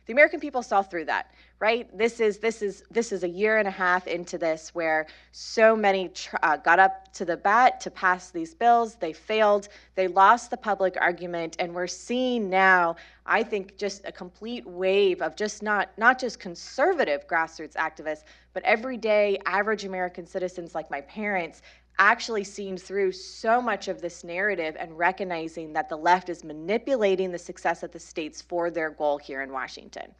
The American people saw through that, right? This is a year and a half into this where so many got up to the bat to pass these bills. They failed. They lost the public argument, and we're seeing now, I think, just a complete wave of just not just conservative grassroots activists, but everyday average American citizens like my parents actually seeing through so much of this narrative and recognizing that the left is manipulating the success of the states for their goal here in Washington.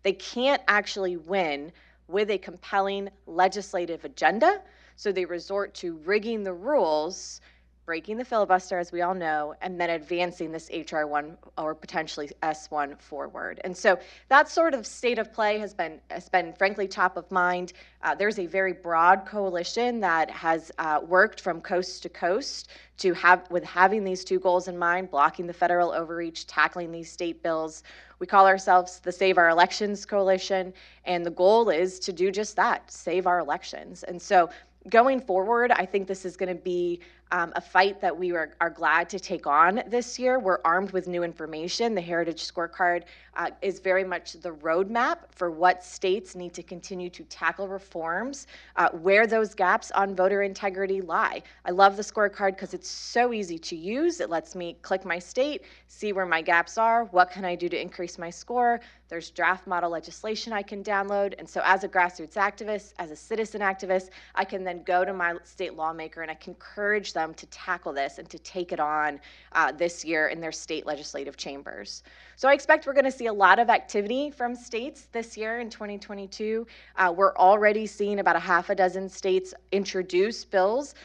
They can't actually win with a compelling legislative agenda, so they resort to rigging the rules, breaking the filibuster, as we all know, and then advancing this HR1 or potentially S1 forward. And so that sort of state of play has been frankly top of mind. There's a very broad coalition that has worked from coast to coast to having these two goals in mind, blocking the federal overreach, tackling these state bills. We call ourselves the Save Our Elections Coalition, and the goal is to do just that, save our elections. And so going forward, I think this is going to be a fight that we are glad to take on this year. We're armed with new information. The Heritage Scorecard is very much the roadmap for what states need to continue to tackle reforms, where those gaps on voter integrity lie. I love the scorecard because it's so easy to use. It lets me click my state, see where my gaps are, what can I do to increase my score. There's draft model legislation I can download. And so as a grassroots activist, as a citizen activist, I can then go to my state lawmaker and I can encourage them to tackle this and to take it on this year in their state legislative chambers. So I expect we're going to see a lot of activity from states this year in 2022. We're already seeing about a half a dozen states introduce bills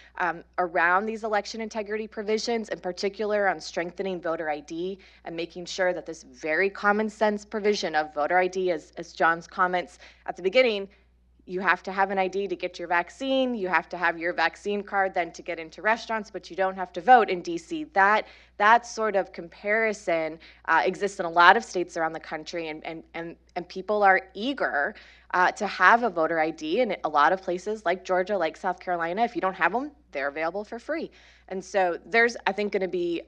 around these election integrity provisions, in particular on strengthening voter ID and making sure that this very common sense provision of voter ID, as John's comments at the beginning, you have to have an ID to get your vaccine. You have to have your vaccine card then to get into restaurants, but you don't have to vote in DC. That sort of comparison exists in a lot of states around the country, and people are eager to have a voter ID. In a lot of places like Georgia, like South Carolina, if you don't have them, they're available for free. And so there's, I think, going to be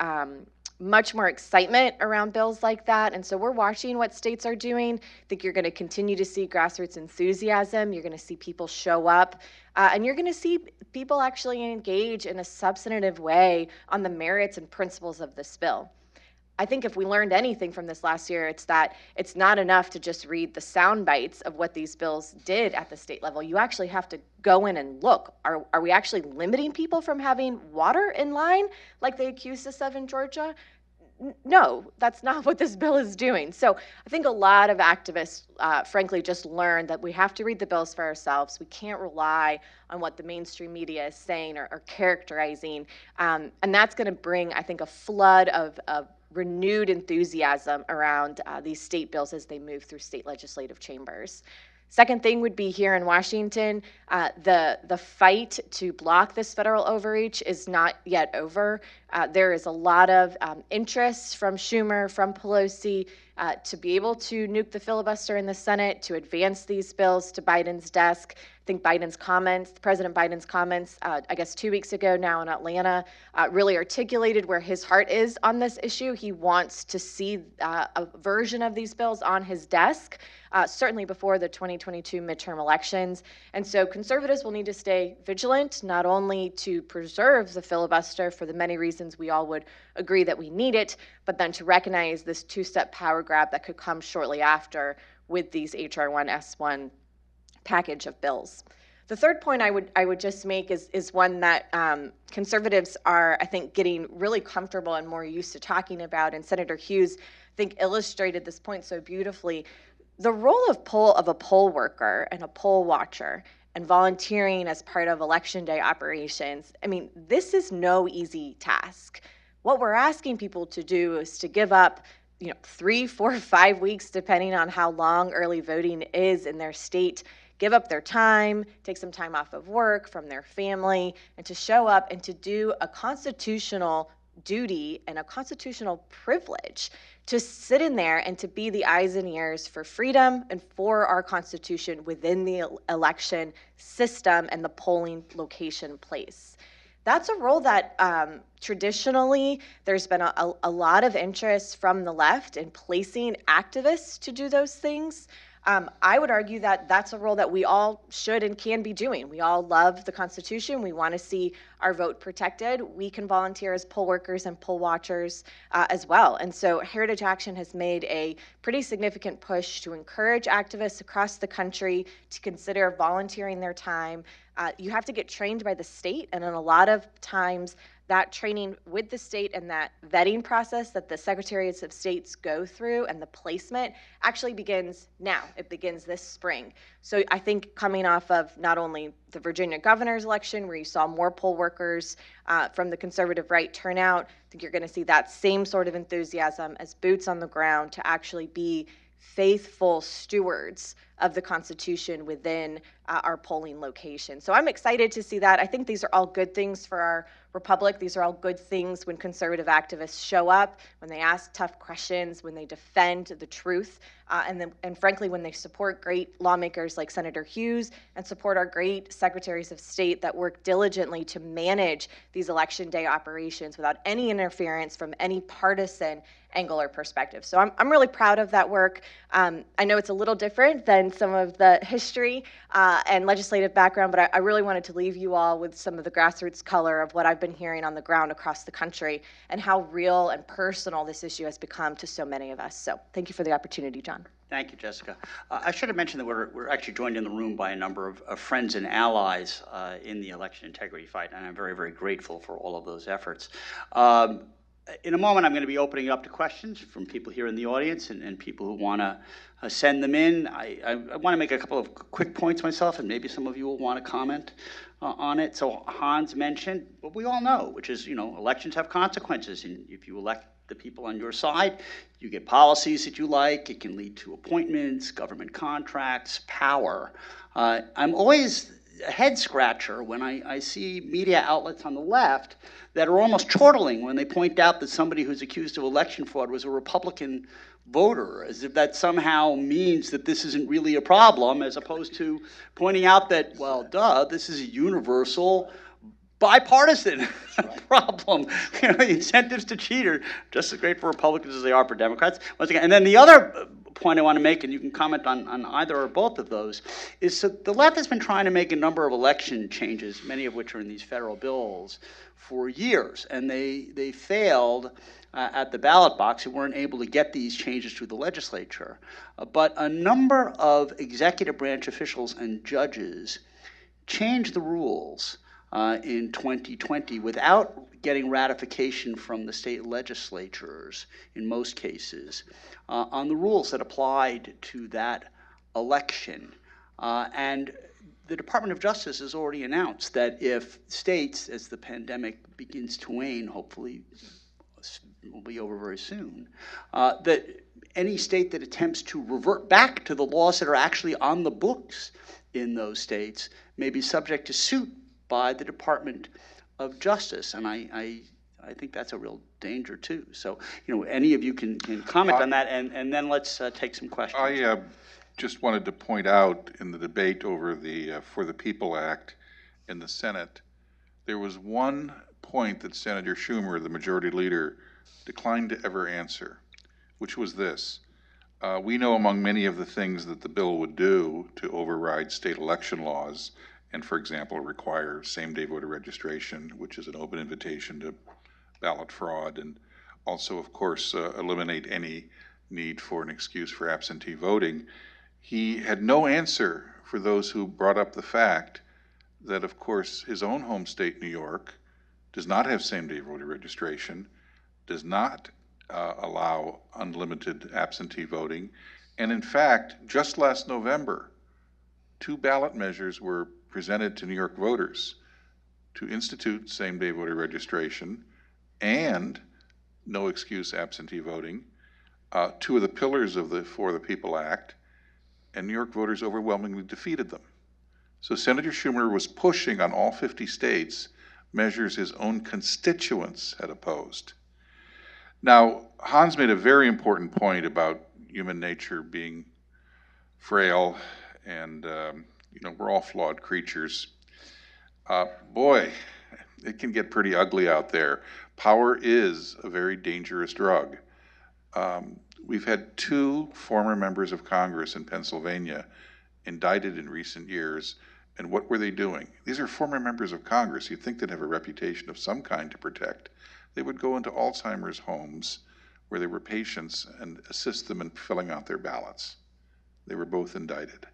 much more excitement around bills like that. And so we're watching what states are doing. I think you're going to continue to see grassroots enthusiasm. You're going to see people show up, and you're going to see people actually engage in a substantive way on the merits and principles of this bill. I think if we learned anything from this last year, it's that it's not enough to just read the sound bites of what these bills did at the state level. You actually have to go in and look. Are we actually limiting people from having water in line like they accused us of in Georgia? No, that's not what this bill is doing. So I think a lot of activists, frankly, just learned that we have to read the bills for ourselves. We can't rely on what the mainstream media is saying or characterizing. And that's going to bring, I think, a flood of renewed enthusiasm around these state bills as they move through state legislative chambers. Second thing would be here in Washington, the fight to block this federal overreach is not yet over. There is a lot of interest from Schumer, from Pelosi, to be able to nuke the filibuster in the Senate, to advance these bills to Biden's desk. I think Biden's comments, President Biden's comments, I guess 2 weeks ago now in Atlanta, really articulated where his heart is on this issue. He wants to see a version of these bills on his desk, certainly before the 2022 midterm elections. And so conservatives will need to stay vigilant, not only to preserve the filibuster for the many reasons we all would agree that we need it, but then to recognize this two-step power grab that could come shortly after with these HR 1 S1 package of bills. The third point I would just make is one that conservatives are, I think, getting really comfortable and more used to talking about. And Senator Hughes, I think, illustrated this point so beautifully. The role of a poll worker and a poll watcher and volunteering as part of election day operations, I mean, this is no easy task. What we're asking people to do is to give up 3, 4, 5 weeks, depending on how long early voting is in their state, give up their time, take some time off of work, from their family, and to show up and to do a constitutional duty and a constitutional privilege to sit in there and to be the eyes and ears for freedom and for our Constitution within the election system and the polling location place. That's a role that traditionally there's been a lot of interest from the left in placing activists to do those things. I would argue that that's a role that we all should and can be doing. We all love the Constitution. We want to see our vote protected. We can volunteer as poll workers and poll watchers as well. And so Heritage Action has made a pretty significant push to encourage activists across the country to consider volunteering their time. You have to get trained by the state, and in a lot of times that training with the state and that vetting process that the secretaries of states go through and the placement actually begins now. It begins this spring. So I think coming off of not only the Virginia governor's election, where you saw more poll workers from the conservative right turn out, I think you're going to see that same sort of enthusiasm as boots on the ground to actually be faithful stewards of the Constitution within our polling location. So I'm excited to see that. I think these are all good things for our republic. These are all good things when conservative activists show up, when they ask tough questions, when they defend the truth, and frankly, when they support great lawmakers like Senator Hughes and support our great secretaries of state that work diligently to manage these election day operations without any interference from any partisan angle or perspective. So I'm really proud of that work. I know it's a little different than some of the history and legislative background, but I really wanted to leave you all with some of the grassroots color of what I've been hearing on the ground across the country and how real and personal this issue has become to so many of us. So thank you for the opportunity, John. Thank you, Jessica. I should have mentioned that we're actually joined in the room by a number of friends and allies in the election integrity fight, and I'm very, very grateful for all of those efforts. In a moment, I'm going to be opening up to questions from people here in the audience and people who want to send them in. I want to make a couple of quick points myself, and maybe some of you will want to comment on it. So Hans mentioned what we all know, which is, elections have consequences, and if you elect the people on your side, you get policies that you like. It can lead to appointments, government contracts, power. I'm always a head scratcher when I see media outlets on the left that are almost chortling when they point out that somebody who's accused of election fraud was a Republican voter, as if that somehow means that this isn't really a problem, as opposed to pointing out that, well, duh, this is a universal bipartisan problem. The incentives to cheat are just as great for Republicans as they are for Democrats. Once again, and then the other point I want to make, and you can comment on either or both of those, is so the left has been trying to make a number of election changes, many of which are in these federal bills, for years, and they failed at the ballot box and weren't able to get these changes through the legislature. But a number of executive branch officials and judges changed the rules in 2020 without getting ratification from the state legislatures, in most cases, on the rules that applied to that election. And the Department of Justice has already announced that if states, as the pandemic begins to wane, hopefully will be over very soon, that any state that attempts to revert back to the laws that are actually on the books in those states may be subject to suit by the Department of Justice, and I think that's a real danger too. So, any of you can comment on that, and then let's take some questions. I just wanted to point out in the debate over the For the People Act in the Senate, there was one point that Senator Schumer, the majority leader, declined to ever answer, which was this. We know among many of the things that the bill would do to override state election laws, and, for example, require same-day voter registration, which is an open invitation to ballot fraud, and also, of course, eliminate any need for an excuse for absentee voting. He had no answer for those who brought up the fact that, of course, his own home state, New York, does not have same-day voter registration, does not allow unlimited absentee voting, and in fact, just last November, 2 ballot measures were presented to New York voters to institute same-day voter registration and no excuse absentee voting, 2 of the pillars of the For the People Act, and New York voters overwhelmingly defeated them. So Senator Schumer was pushing on all 50 states measures his own constituents had opposed. Now, Hans made a very important point about human nature being frail and we're all flawed creatures. Boy, it can get pretty ugly out there. Power is a very dangerous drug. We've had 2 former members of Congress in Pennsylvania indicted in recent years, and what were they doing? These are former members of Congress. You'd think they'd have a reputation of some kind to protect. They would go into Alzheimer's homes where there were patients and assist them in filling out their ballots. They were both indicted.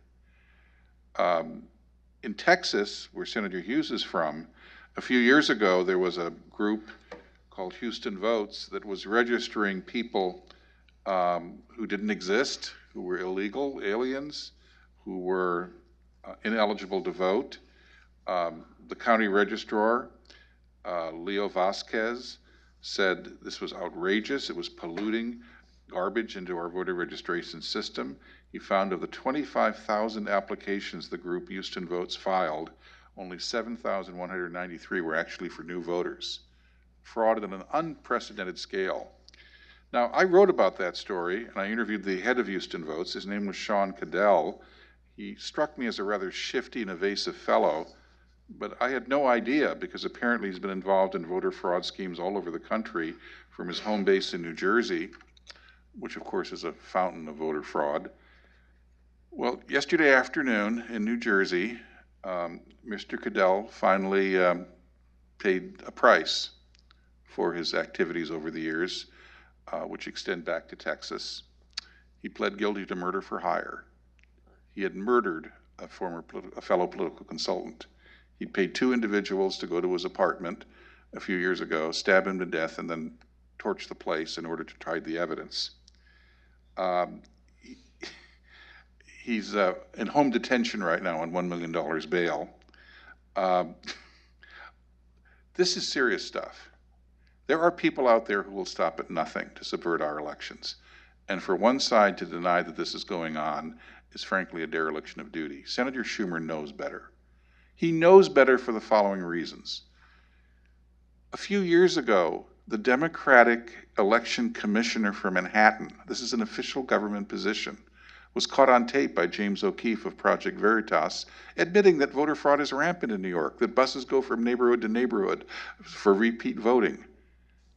In Texas, where Senator Hughes is from, a few years ago there was a group called Houston Votes that was registering people who didn't exist, who were illegal aliens, who were ineligible to vote. The county registrar, Leo Vasquez, said this was outrageous. It was polluting garbage into our voter registration system. He found of the 25,000 applications the group Houston Votes filed, only 7,193 were actually for new voters. Fraud at an unprecedented scale. Now, I wrote about that story, and I interviewed the head of Houston Votes. His name was Sean Cadell. He struck me as a rather shifty and evasive fellow, but I had no idea because apparently he's been involved in voter fraud schemes all over the country from his home base in New Jersey, which of course is a fountain of voter fraud. Well, yesterday afternoon in New Jersey, Mr. Cadell finally paid a price for his activities over the years, which extend back to Texas. He pled guilty to murder for hire. He had murdered a fellow political consultant. He'd paid 2 individuals to go to his apartment a few years ago, stab him to death, and then torch the place in order to hide the evidence. He's in home detention right now on $1 million bail. This is serious stuff. There are people out there who will stop at nothing to subvert our elections. And for one side to deny that this is going on is frankly a dereliction of duty. Senator Schumer knows better. He knows better for the following reasons. A few years ago, the Democratic Election Commissioner for Manhattan, this is an official government position, was caught on tape by James O'Keefe of Project Veritas, admitting that voter fraud is rampant in New York, that buses go from neighborhood to neighborhood for repeat voting.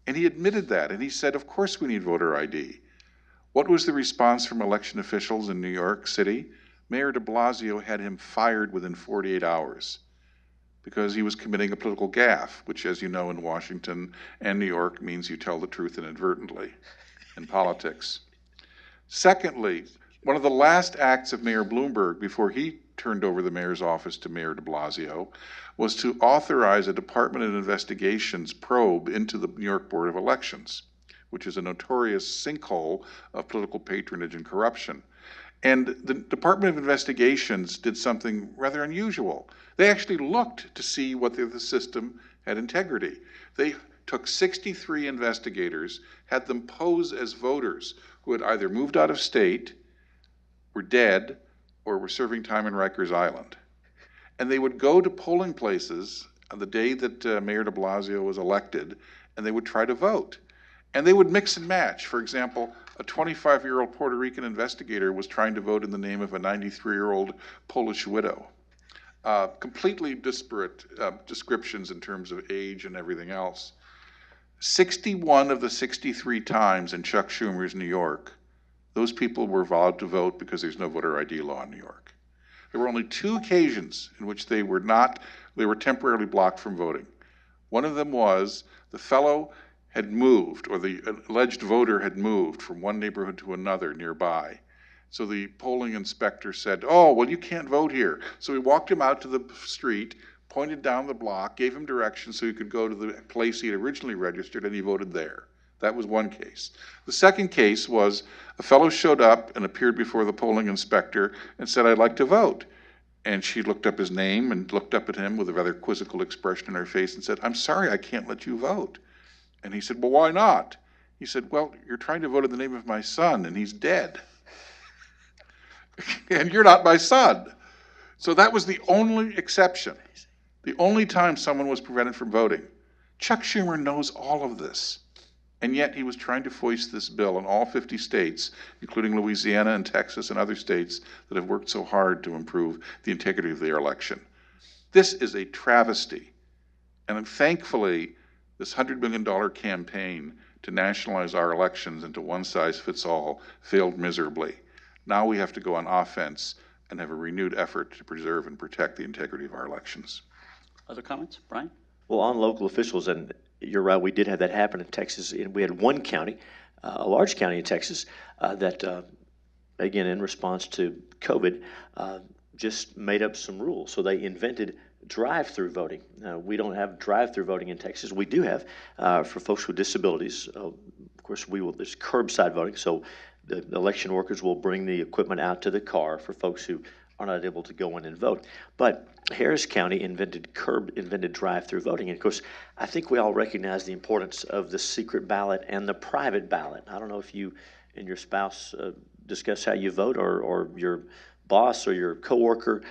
And he admitted that, and he said, of course we need voter ID. What was the response from election officials in New York City? Mayor de Blasio had him fired within 48 hours because he was committing a political gaffe, which, as you know, in Washington and New York means you tell the truth inadvertently in politics. Secondly, one of the last acts of Mayor Bloomberg before he turned over the mayor's office to Mayor de Blasio was to authorize a Department of Investigations probe into the New York Board of Elections, which is a notorious sinkhole of political patronage and corruption. And the Department of Investigations did something rather unusual. They actually looked to see whether the system had integrity. They took 63 investigators, had them pose as voters who had either moved out of state, were dead, or were serving time in Rikers Island. And they would go to polling places on the day that Mayor de Blasio was elected, and they would try to vote. And they would mix and match. For example, a 25-year-old Puerto Rican investigator was trying to vote in the name of a 93-year-old Polish widow. Completely disparate descriptions in terms of age and everything else. 61 of the 63 times in Chuck Schumer's New York, those people were allowed to vote because there's no voter ID law in New York. There were only 2 occasions in which they were temporarily blocked from voting. One of them was the fellow had moved, or the alleged voter had moved from one neighborhood to another nearby. So the polling inspector said, oh, well, you can't vote here. So he walked him out to the street, pointed down the block, gave him directions so he could go to the place he had originally registered, and he voted there. That was one case. The second case was a fellow showed up and appeared before the polling inspector and said, I'd like to vote. And she looked up his name and looked up at him with a rather quizzical expression in her face and said, I'm sorry, I can't let you vote. And he said, well, why not? He said, well, you're trying to vote in the name of my son, and he's dead. And you're not my son. So that was the only exception, the only time someone was prevented from voting. Chuck Schumer knows all of this. And yet he was trying to foist this bill in all 50 states, including Louisiana and Texas and other states that have worked so hard to improve the integrity of their election. This is a travesty. And thankfully, this $100 million campaign to nationalize our elections into one-size-fits-all failed miserably. Now we have to go on offense and have a renewed effort to preserve and protect the integrity of our elections. Other comments? Brian? Well, on local officials, and you're right, we did have that happen in Texas. We had one county, a large county in Texas, that, again, in response to COVID, just made up some rules. So they invented drive-through voting. We don't have drive-through voting in Texas. We do have for folks with disabilities. Of course, there's curbside voting, so the election workers will bring the equipment out to the car for folks who are not able to go in and vote. But Harris County invented drive-through voting. And of course, I think we all recognize the importance of the secret ballot and the private ballot. I don't know if you and your spouse discuss how you vote, or your boss or your coworker,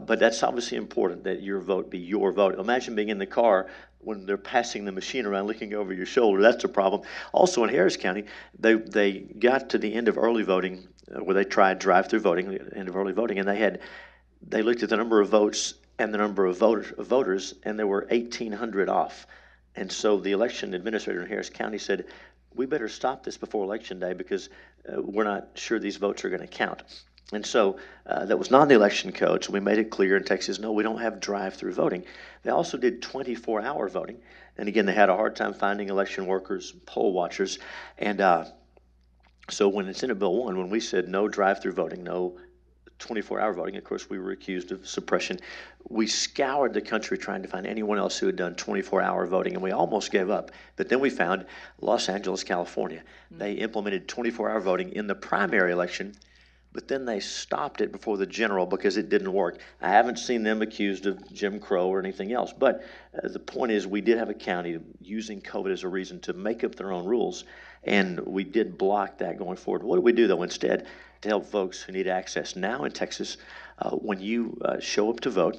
but that's obviously important that your vote be your vote. Imagine being in the car when they're passing the machine around, looking over your shoulder. That's a problem. Also in Harris County, they got to the end of early voting, where they tried drive-through voting, end of early voting, and they looked at the number of votes and the number of voters, and there were 1,800 off. And so the election administrator in Harris County said, we better stop this before Election Day because we're not sure these votes are going to count. And so that was not in the election code, so we made it clear in Texas, no, we don't have drive-through voting. They also did 24-hour voting. And again, they had a hard time finding election workers, poll watchers. And So when Senate Bill 1, when we said no drive-through voting, no 24-hour voting, of course, we were accused of suppression. We scoured the country trying to find anyone else who had done 24-hour voting, and we almost gave up. But then we found Los Angeles, California. They implemented 24-hour voting in the primary election, but then they stopped it before the general because it didn't work. I haven't seen them accused of Jim Crow or anything else, but the point is we did have a county using COVID as a reason to make up their own rules, and we did block that going forward. What do we do, though, instead to help folks who need access? Now in Texas, when you show up to vote,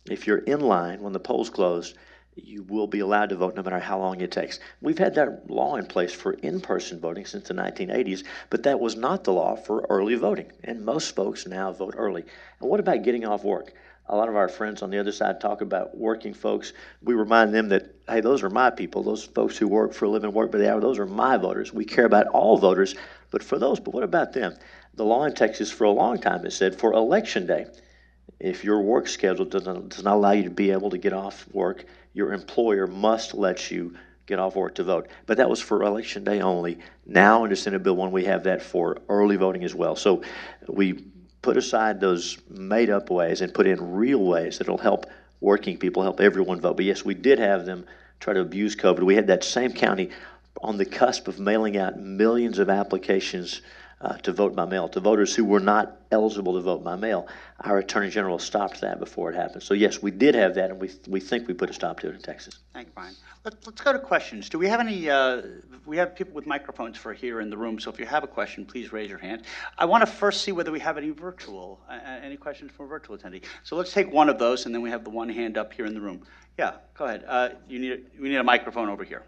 if you're in line when the polls close, you will be allowed to vote no matter how long it takes. We've had that law in place for in-person voting since the 1980s, but that was not the law for early voting, and most folks now vote early. And what about getting off work? A lot of our friends on the other side talk about working folks. We remind them that, hey, those are my people. Those folks who work for a living, work by the hour, those are my voters. We care about all voters, but what about them? The law in Texas for a long time has said for Election Day, if your work schedule does not allow you to be able to get off work, your employer must let you get off work to vote. But that was for Election Day only. Now under Senate Bill 1, we have that for early voting as well. So we put aside those made-up ways and put in real ways that will help working people, help everyone vote. But yes, we did have them try to abuse COVID. We had that same county on the cusp of mailing out millions of applications to vote by mail to voters who were not eligible to vote by mail. Our Attorney General stopped that before it happened. So yes, we did have that, and we think we put a stop to it in Texas. Thank you, Brian. Let's go to questions. Do we have any, we have people with microphones for here in the room, so if you have a question, please raise your hand. I want to first see whether we have any virtual, any questions from a virtual attendee. So let's take one of those, and then we have the one hand up here in the room. Yeah, go ahead. We need a microphone over here.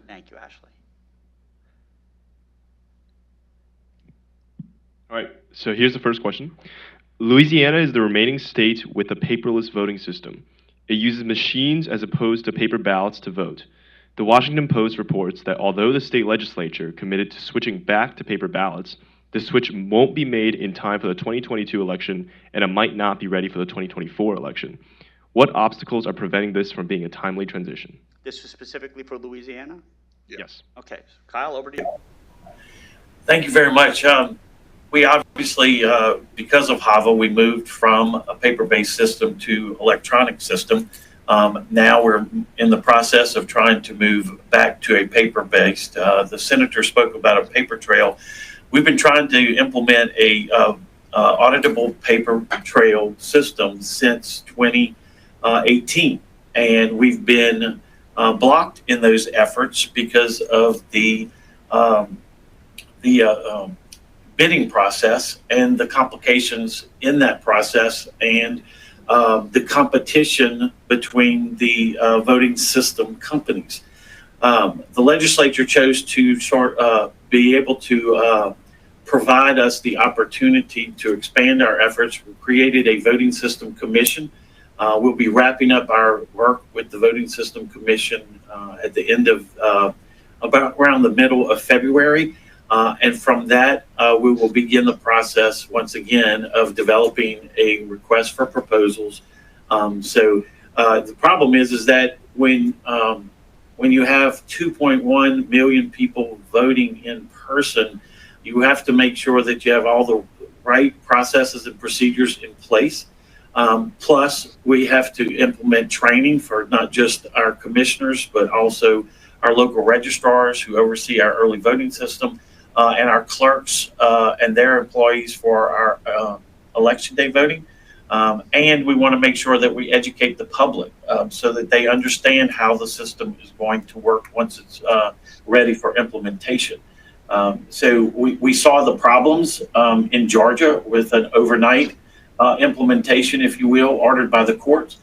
Thank you, Ashley. All right, so here's the first question. Louisiana is the remaining state with a paperless voting system. It uses machines as opposed to paper ballots to vote. The Washington Post reports that although the state legislature committed to switching back to paper ballots, the switch won't be made in time for the 2022 election, and it might not be ready for the 2024 election. What obstacles are preventing this from being a timely transition? This was specifically for Louisiana? Yes. Okay, so Kyle, over to you. Thank you very much. We obviously, because of HAVA, we moved from a paper-based system to electronic system. Now we're in the process of trying to move back to a paper-based. The senator spoke about a paper trail. We've been trying to implement a auditable paper trail system since 2018, and we've been blocked in those efforts because of the bidding process and the complications in that process, and the competition between the voting system companies. The legislature chose to be able to provide us the opportunity to expand our efforts. We created a voting system commission. We'll be wrapping up our work with the voting system commission at the end of about around the middle of February. And from that, we will begin the process once again of developing a request for proposals. So the problem is that when you have 2.1 million people voting in person, you have to make sure that you have all the right processes and procedures in place. Plus, we have to implement training for not just our commissioners, but also our local registrars who oversee our early voting system. And our clerks and their employees for our election day voting. And we want to make sure that we educate the public so that they understand how the system is going to work once it's ready for implementation. So we saw the problems in Georgia with an overnight implementation, if you will, ordered by the courts.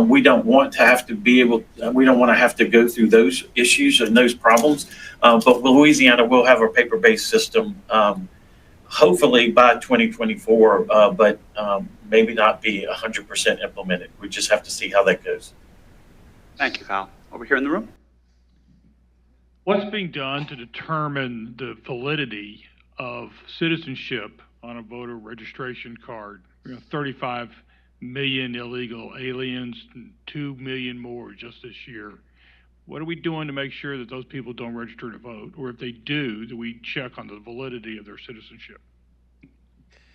We don't want to have to we don't want to have to go through those issues and those problems. But Louisiana will have a paper-based system, hopefully by 2024, but maybe not be 100% implemented. We just have to see how that goes. Thank you, Kyle. Over here in the room. What's being done to determine the validity of citizenship on a voter registration card? 35 million illegal aliens, 2 million more just this year. What are we doing to make sure that those people don't register to vote? Or if they do we check on the validity of their citizenship?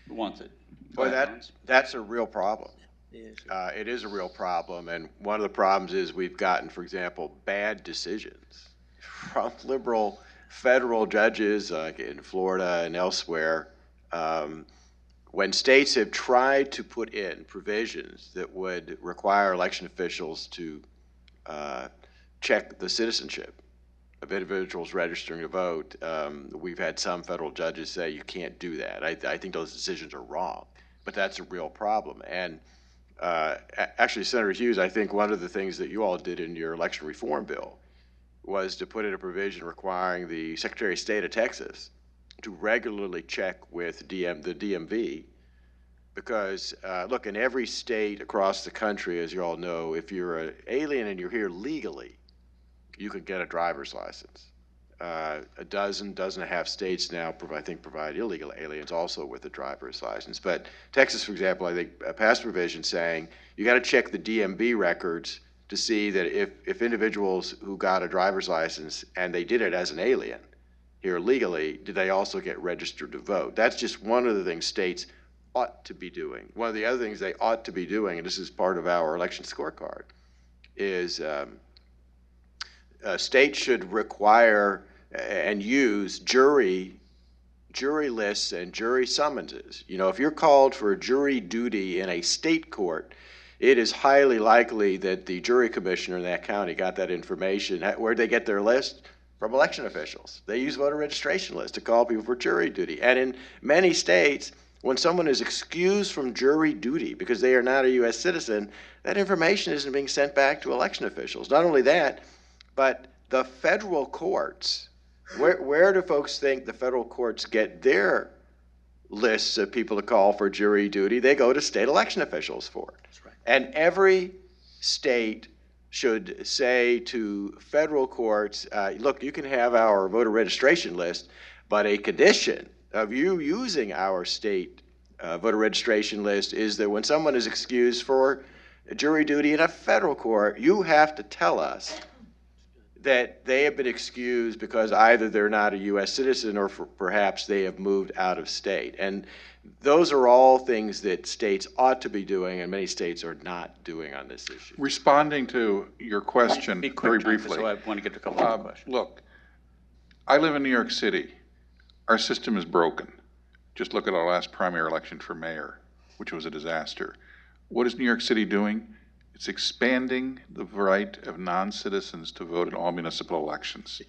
Who wants it? Well, that's a real problem. It is a real problem, and one of the problems is we've gotten, for example, bad decisions from liberal federal judges like in Florida and elsewhere, when states have tried to put in provisions that would require election officials to check the citizenship of individuals registering to vote. We've had some federal judges say you can't do that. I think those decisions are wrong, but that's a real problem. And actually, Senator Hughes, I think one of the things that you all did in your election reform bill was to put in a provision requiring the Secretary of State of Texas to regularly check with the DMV, because look, in every state across the country, as you all know, if you're an alien and you're here legally, you could get a driver's license. A dozen and a half states now, I think, provide illegal aliens also with a driver's license. But Texas, for example, I think passed a provision saying you got to check the DMV records to see that if individuals who got a driver's license and they did it as an alien here legally, did they also get registered to vote? That's just one of the things states ought to be doing. One of the other things they ought to be doing, and this is part of our election scorecard, is states should require and use jury lists and jury summonses. You know, if you're called for jury duty in a state court, it is highly likely that the jury commissioner in that county got that information. Where'd they get their list? From election officials. They use voter registration lists to call people for jury duty. And in many states, when someone is excused from jury duty because they are not a U.S. citizen, that information isn't being sent back to election officials. Not only that, but the federal courts, where do folks think the federal courts get their lists of people to call for jury duty? They go to state election officials for it. That's right. And every state should say to federal courts, look, you can have our voter registration list, but a condition of you using our state voter registration list is that when someone is excused for jury duty in a federal court, you have to tell us that they have been excused because either they're not a U.S. citizen or perhaps they have moved out of state. And those are all things that states ought to be doing, and many states are not doing on this issue. Responding to your question Be quick, very John, briefly. So I want to get to a couple of questions. Look, I live in New York City. Our system is broken. Just look at our last primary election for mayor, which was a disaster. What is New York City doing? It's expanding the right of non-citizens to vote in all municipal elections.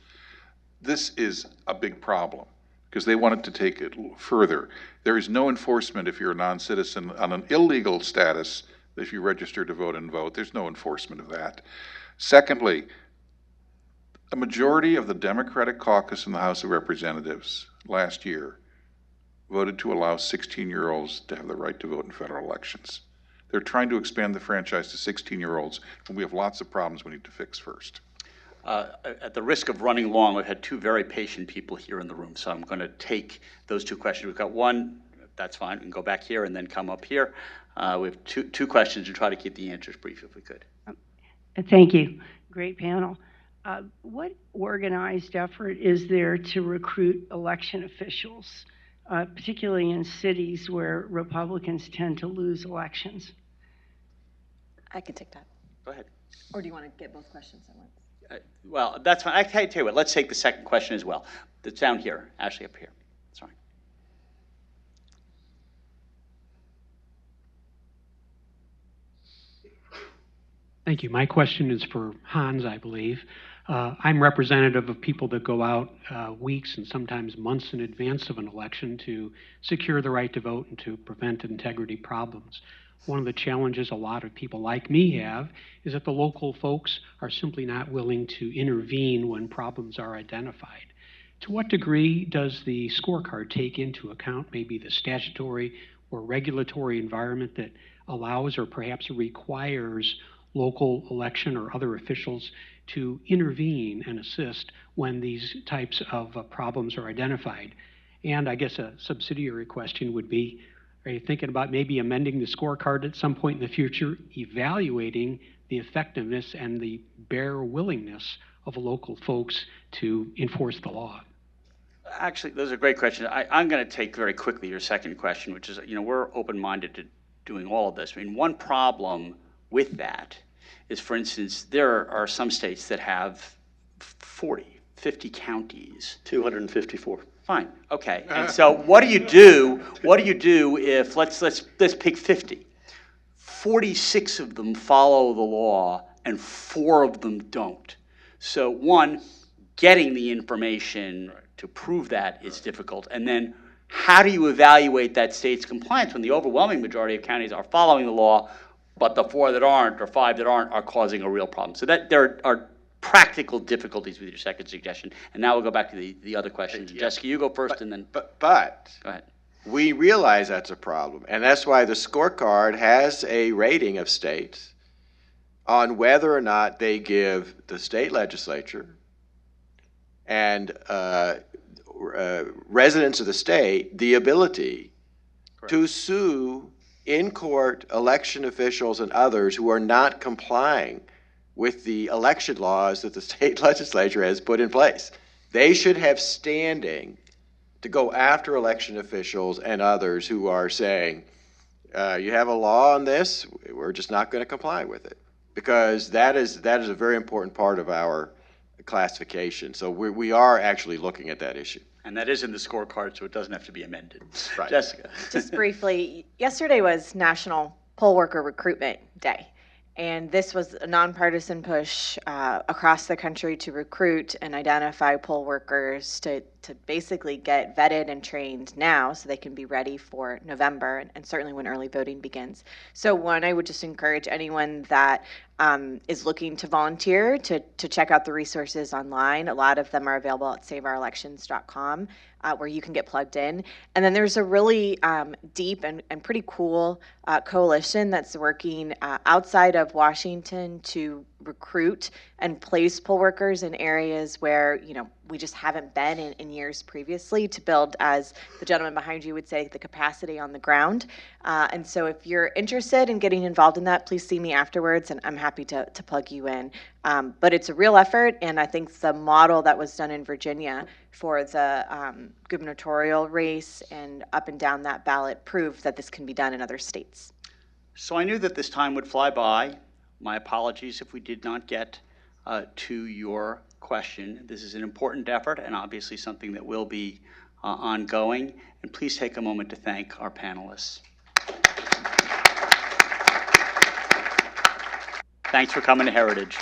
This is a big problem because they wanted to take it further. There is no enforcement if you're a non-citizen on an illegal status. If you register to vote and vote, there's no enforcement of that. Secondly, a majority of the Democratic caucus in the House of Representatives last year voted to allow 16-year-olds to have the right to vote in federal elections. They're trying to expand the franchise to 16-year-olds, and we have lots of problems we need to fix first. At the risk of running long, we've had two very patient people here in the room, so I'm going to take those two questions. We've got one, that's fine, we can go back here and then come up here. We have two questions and try to keep the answers brief if we could. Thank you. Great panel. What organized effort is there to recruit election officials, particularly in cities where Republicans tend to lose elections? I can take that. Go ahead. Or do you want to get both questions at once? Well, that's fine. I can tell you what, let's take the second question as well. It's down here, Ashley up here. Sorry. Thank you. My question is for Hans, I believe. I'm representative of people that go out weeks and sometimes months in advance of an election to secure the right to vote and to prevent integrity problems. One of the challenges a lot of people like me have is that the local folks are simply not willing to intervene when problems are identified. To what degree does the scorecard take into account maybe the statutory or regulatory environment that allows or perhaps requires local election or other officials to intervene and assist when these types of problems are identified? And I guess a subsidiary question would be, are you thinking about maybe amending the scorecard at some point in the future, evaluating the effectiveness and the bare willingness of local folks to enforce the law? Actually, those are great questions. I'm going to take very quickly your second question, which is, we're open-minded to doing all of this. I mean, one problem with that is, for instance, there are some states that have 40, 50 counties. 254. Fine, okay. And so what do you do? What do you do if, let's pick 50. 46 of them follow the law and 4 of them don't. So one, getting the information to prove that is difficult. And then how do you evaluate that state's compliance when the overwhelming majority of counties are following the law, but the 4 that aren't or 5 that aren't are causing a real problem? So that there are practical difficulties with your second suggestion. And now we'll go back to the other questions. Yeah. Jessica, you go first and then. But go ahead. We realize that's a problem. And that's why the scorecard has a rating of states on whether or not they give the state legislature and residents of the state the ability to sue in court election officials and others who are not complying with the election laws that the state legislature has put in place. They should have standing to go after election officials and others who are saying, you have a law on this, we're just not going to comply with it. Because that is a very important part of our classification. So we are actually looking at that issue. And that is in the scorecard, so it doesn't have to be amended. Right. Jessica. Just briefly, yesterday was National Poll Worker Recruitment Day. And this was a nonpartisan push across the country to recruit and identify poll workers to basically get vetted and trained now so they can be ready for November and certainly when early voting begins. So one, I would just encourage anyone that is looking to volunteer to check out the resources online. A lot of them are available at saveourelections.com. Where you can get plugged in. And then there's a really deep and pretty cool coalition that's working outside of Washington to recruit and place poll workers in areas where, we just haven't been in years previously, to build, as the gentleman behind you would say, the capacity on the ground. And so if you're interested in getting involved in that, please see me afterwards, and I'm happy to plug you in. But it's a real effort, and I think the model that was done in Virginia for the gubernatorial race and up and down that ballot proved that this can be done in other states. So I knew that this time would fly by. My apologies if we did not get to your question. This is an important effort and obviously something that will be ongoing. And please take a moment to thank our panelists. Thanks for coming to Heritage.